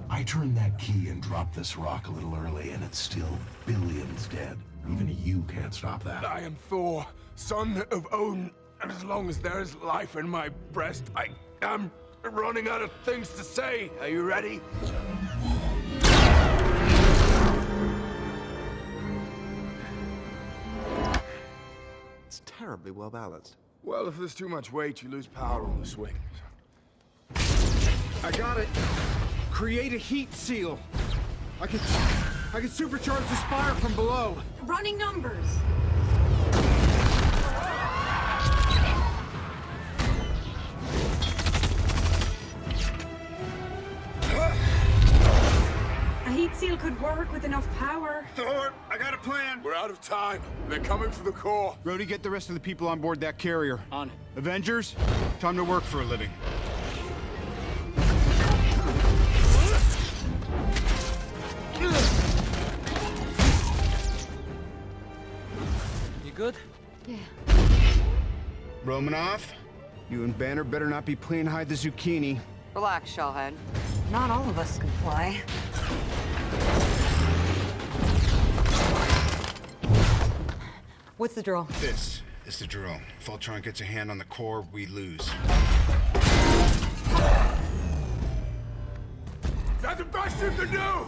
I turned that key and dropped this rock a little early, and it's still billions dead. Even you can't stop that. I am Thor, son of Odin, and as long as there is life in my breast, I am running out of things to say. Are you ready? It's terribly well balanced. Well, if there's too much weight, you lose power on the swing. I got it. Create a heat seal. I can supercharge the spire from below. Running numbers. A heat seal could work with enough power. Thor, I got a plan. We're out of time. They're coming for the core. Rhodey, get the rest of the people on board that carrier. On it. Avengers, time to work for a living. You good? Yeah. Romanoff, you and Banner better not be playing hide the zucchini. Relax, Shellhead. Not all of us can fly. What's the drill? This is the drill. If Ultron gets a hand on the core, we lose. Is that the best you can do?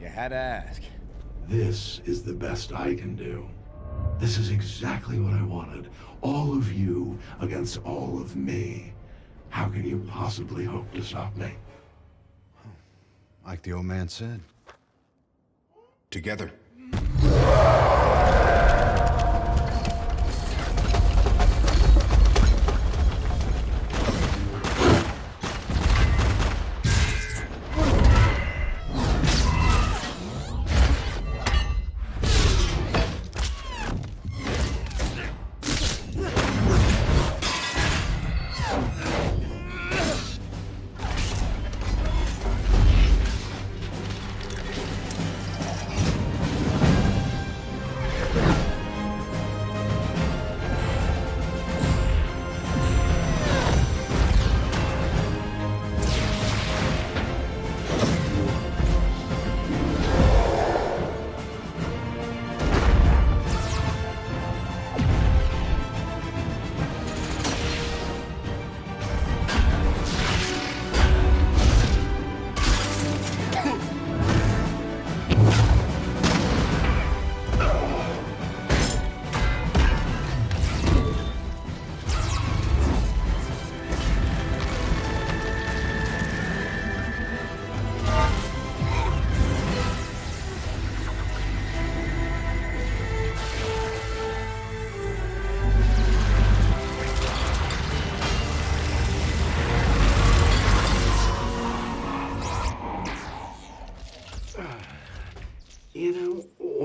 You had to ask. This is the best I can do. This is exactly what I wanted. All of you against all of me. How can you possibly hope to stop me? Like the old man said. Together.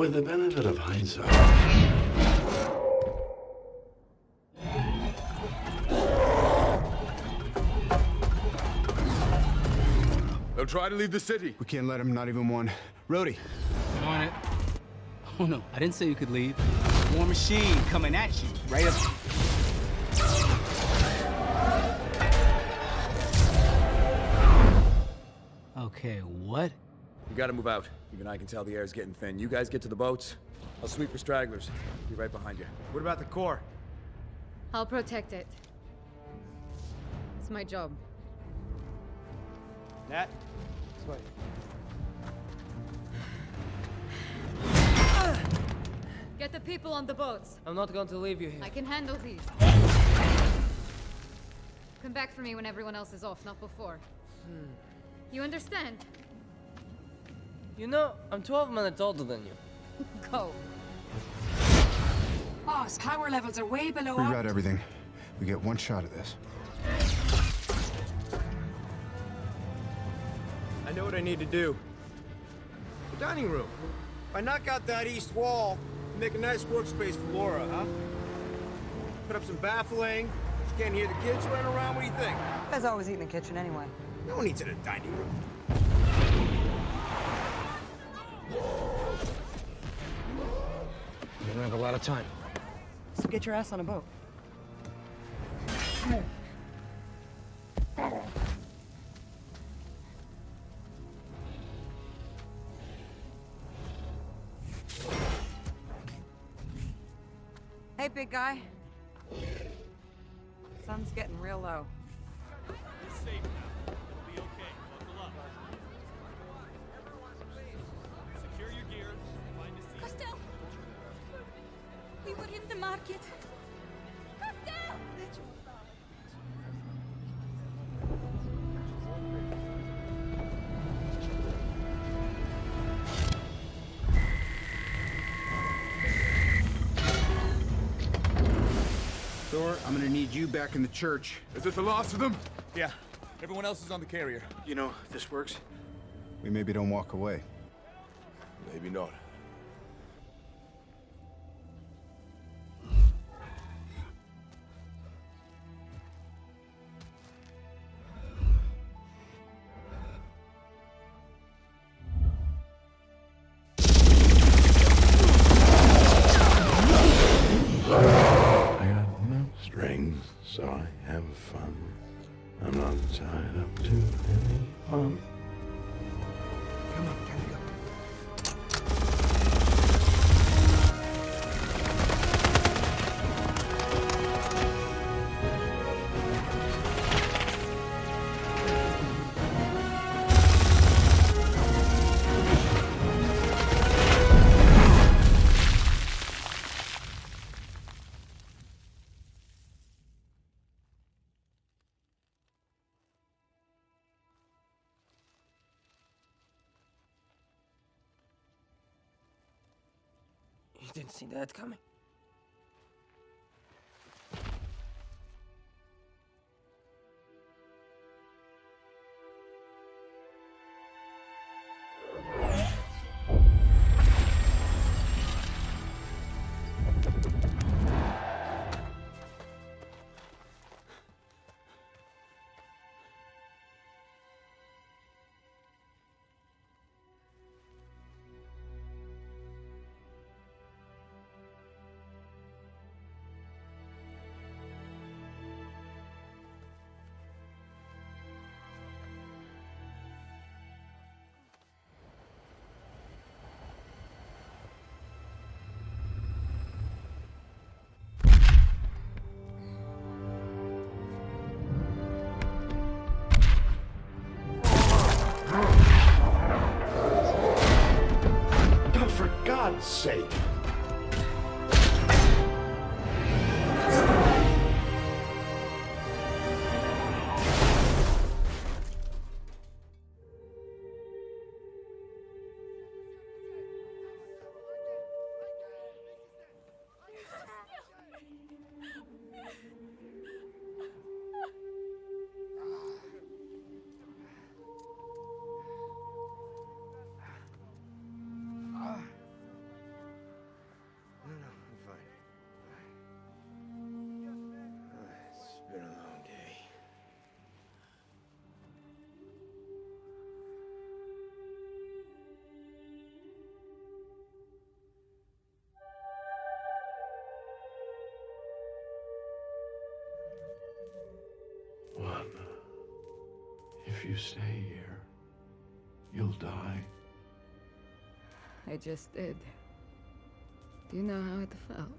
With the benefit of hindsight, they'll try to leave the city. We can't let them, not even one. Rhodey. On it. Oh no, I didn't say you could leave. War machine coming at you, right up. Okay, what? We gotta move out. Even I can tell the air's getting thin. You guys get to the boats. I'll sweep for stragglers. Be right behind you. What about the core? I'll protect it. It's my job. Nat? This way. Get the people on the boats. I'm not going to leave you here. I can handle these. Come back for me when everyone else is off, not before. You understand? You know, I'm 12 minutes older than you. Go. Boss, power levels are way below. Reroute everything. We get one shot at this. I know what I need to do. The dining room. If I knock out that east wall, make a nice workspace for Laura, huh? Put up some baffling. She can't hear the kids running around. What do you think? You guys always eat in the kitchen anyway. No one eats in a dining room. We don't have a lot of time. So get your ass on a boat. Hey, big guy. Sun's getting real low. You're safe now. It'll be okay. Buckle up. Secure your gear. Find a seat. Costello! We were in the market. Costello! Thor, I'm gonna need you back in the church. Is this the last of them? Yeah. Everyone else is on the carrier. You know, if this works, we maybe don't walk away. Maybe not. I got no strings, so I have fun. I'm not tied up to any fun. Come on, can we go? You didn't see that coming. Oh, for God's sake. If you stay here, you'll die. I just did. Do you know how it felt?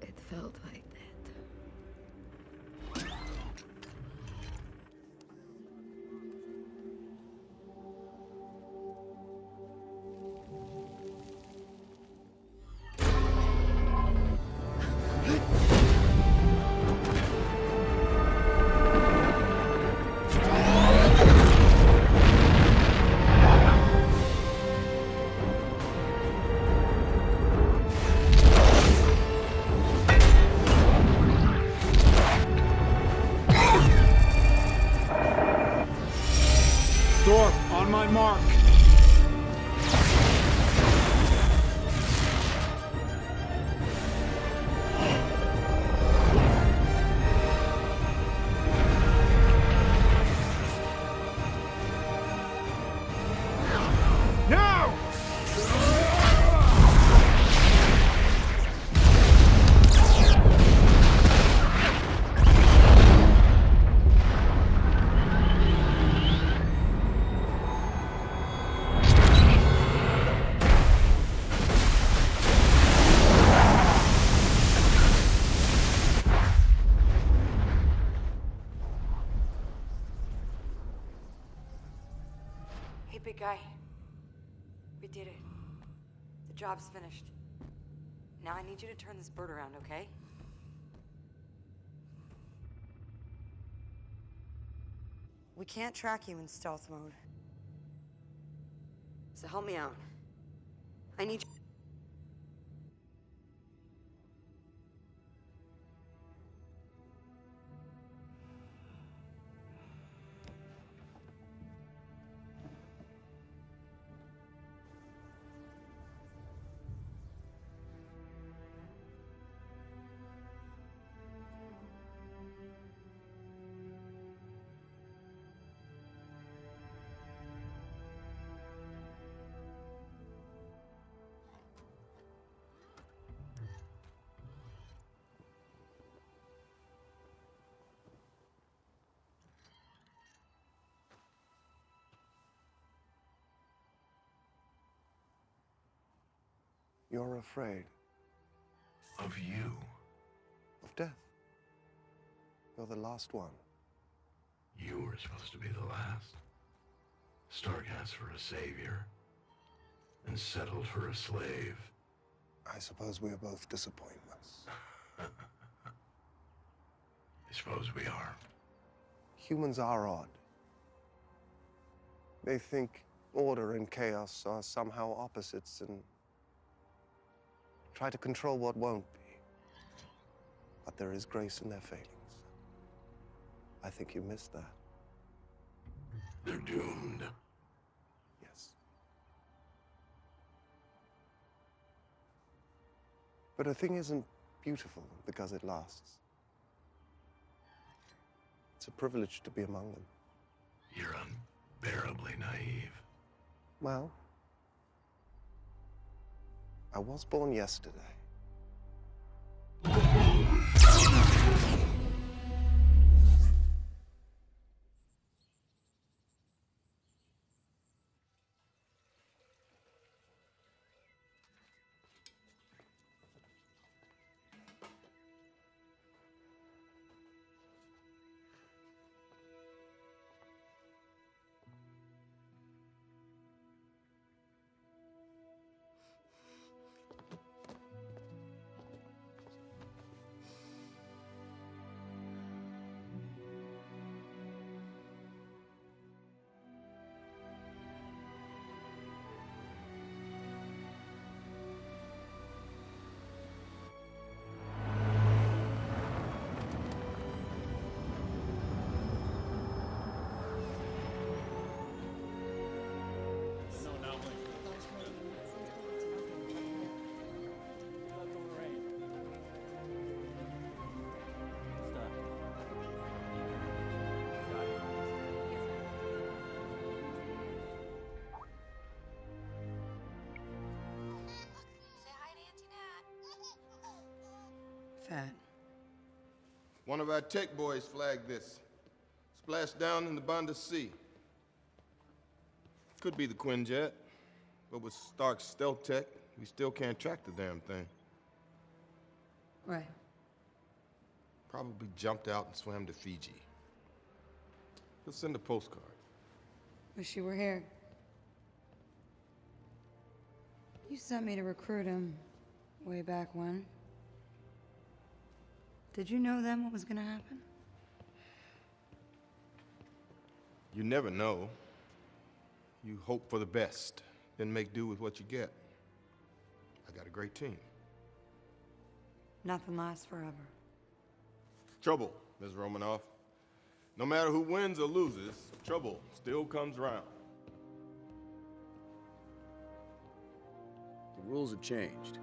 It felt like that. Thor, on my mark. Now! Hey, big guy. We did it. The job's finished. Now I need you to turn this bird around, okay? We can't track you in stealth mode. So help me out. I need you. You're afraid. Of you. Of death. You're the last one. You were supposed to be the last. Stark asked for a savior and settled for a slave. I suppose we are both disappointments. I suppose we are. Humans are odd. They think order and chaos are somehow opposites and try to control what won't be. But there is grace in their failings. I think you missed that. They're doomed. Yes. But a thing isn't beautiful because it lasts. It's a privilege to be among them. You're unbearably naive. Well, I was born yesterday. that? One of our tech boys flagged this. Splashed down in the Banda Sea. Could be the Quinjet, but with Stark's stealth tech, we still can't track the damn thing. Right. Probably jumped out and swam to Fiji. He'll send a postcard. Wish you were here. You sent me to recruit him way back when. Did you know then what was gonna happen? You never know. You hope for the best, then make do with what you get. I got a great team. Nothing lasts forever. Trouble, Ms. Romanoff. No matter who wins or loses, trouble still comes around. The rules have changed.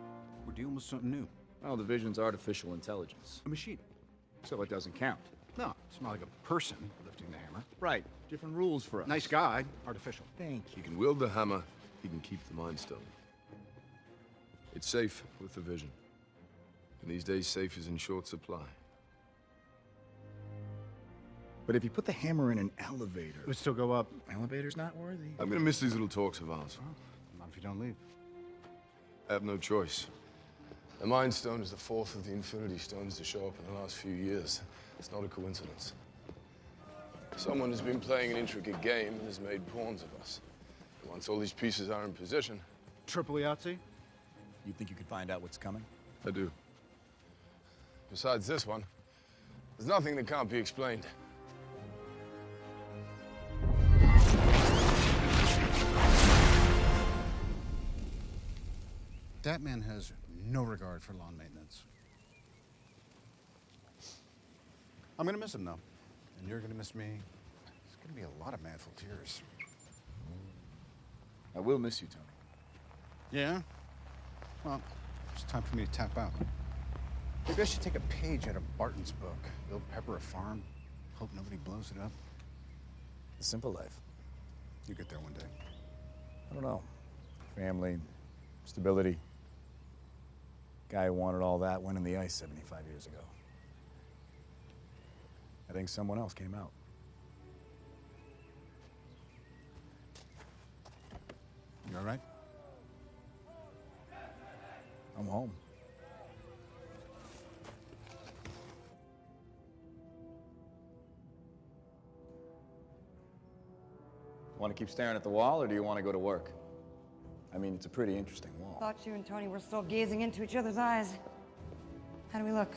We're dealing with something new. Well, the Vision's artificial intelligence. A machine. So it doesn't count. No, it's not like a person lifting the hammer. Right. Different rules for us. Nice guy, artificial. Thank you. He can wield the hammer, he can keep the Mind Stone. It's safe with the Vision. And these days, safe is in short supply. But if you put the hammer in an elevator... It would still go up. Elevator's not worthy. I'm gonna miss these little talks of ours. Not if you don't leave. I have no choice. The Mind Stone is the fourth of the Infinity Stones to show up in the last few years. It's not a coincidence. Someone has been playing an intricate game and has made pawns of us. Once all these pieces are in position... Triple Yahtzee? You think you could find out what's coming? I do. Besides this one, there's nothing that can't be explained. That man has no regard for lawn maintenance. I'm gonna miss him, though. And you're gonna miss me. It's gonna be a lot of manful tears. I will miss you, Tony. Yeah? Well, it's time for me to tap out. Maybe I should take a page out of Barton's book. Build Pepper a farm. Hope nobody blows it up. The simple life. You get there one day. I don't know. Family, stability. Guy who wanted all that went in the ice 75 years ago. I think someone else came out. You all right? I'm home. Want to keep staring at the wall, or do you want to go to work? I mean, it's a pretty interesting wall. Thought you and Tony were still gazing into each other's eyes. How do we look?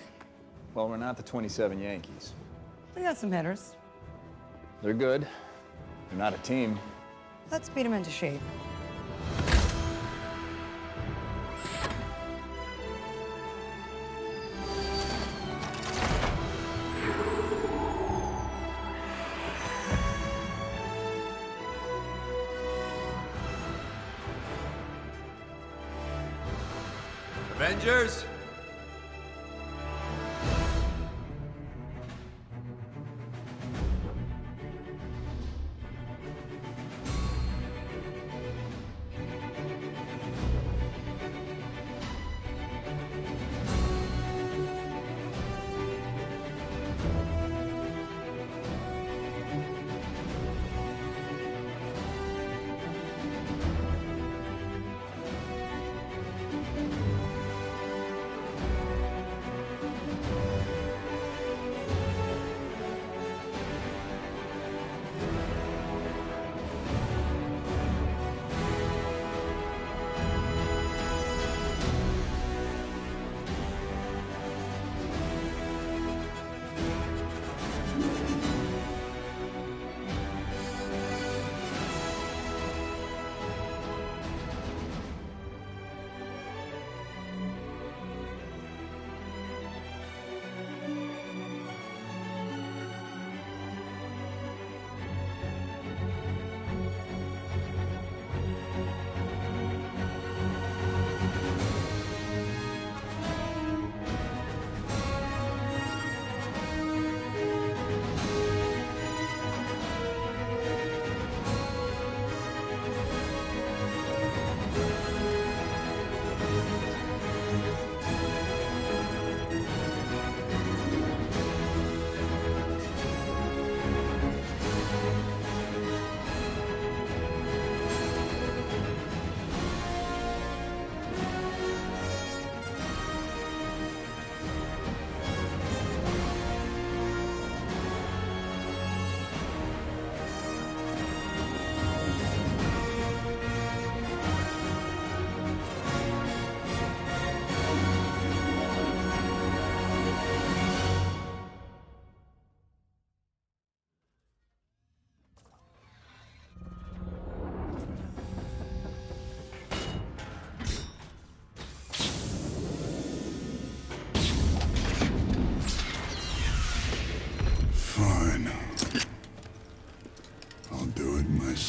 Well, we're not the 27 Yankees. We got some hitters. They're good. They're not a team. Let's beat them into shape. Avengers!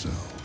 yourself.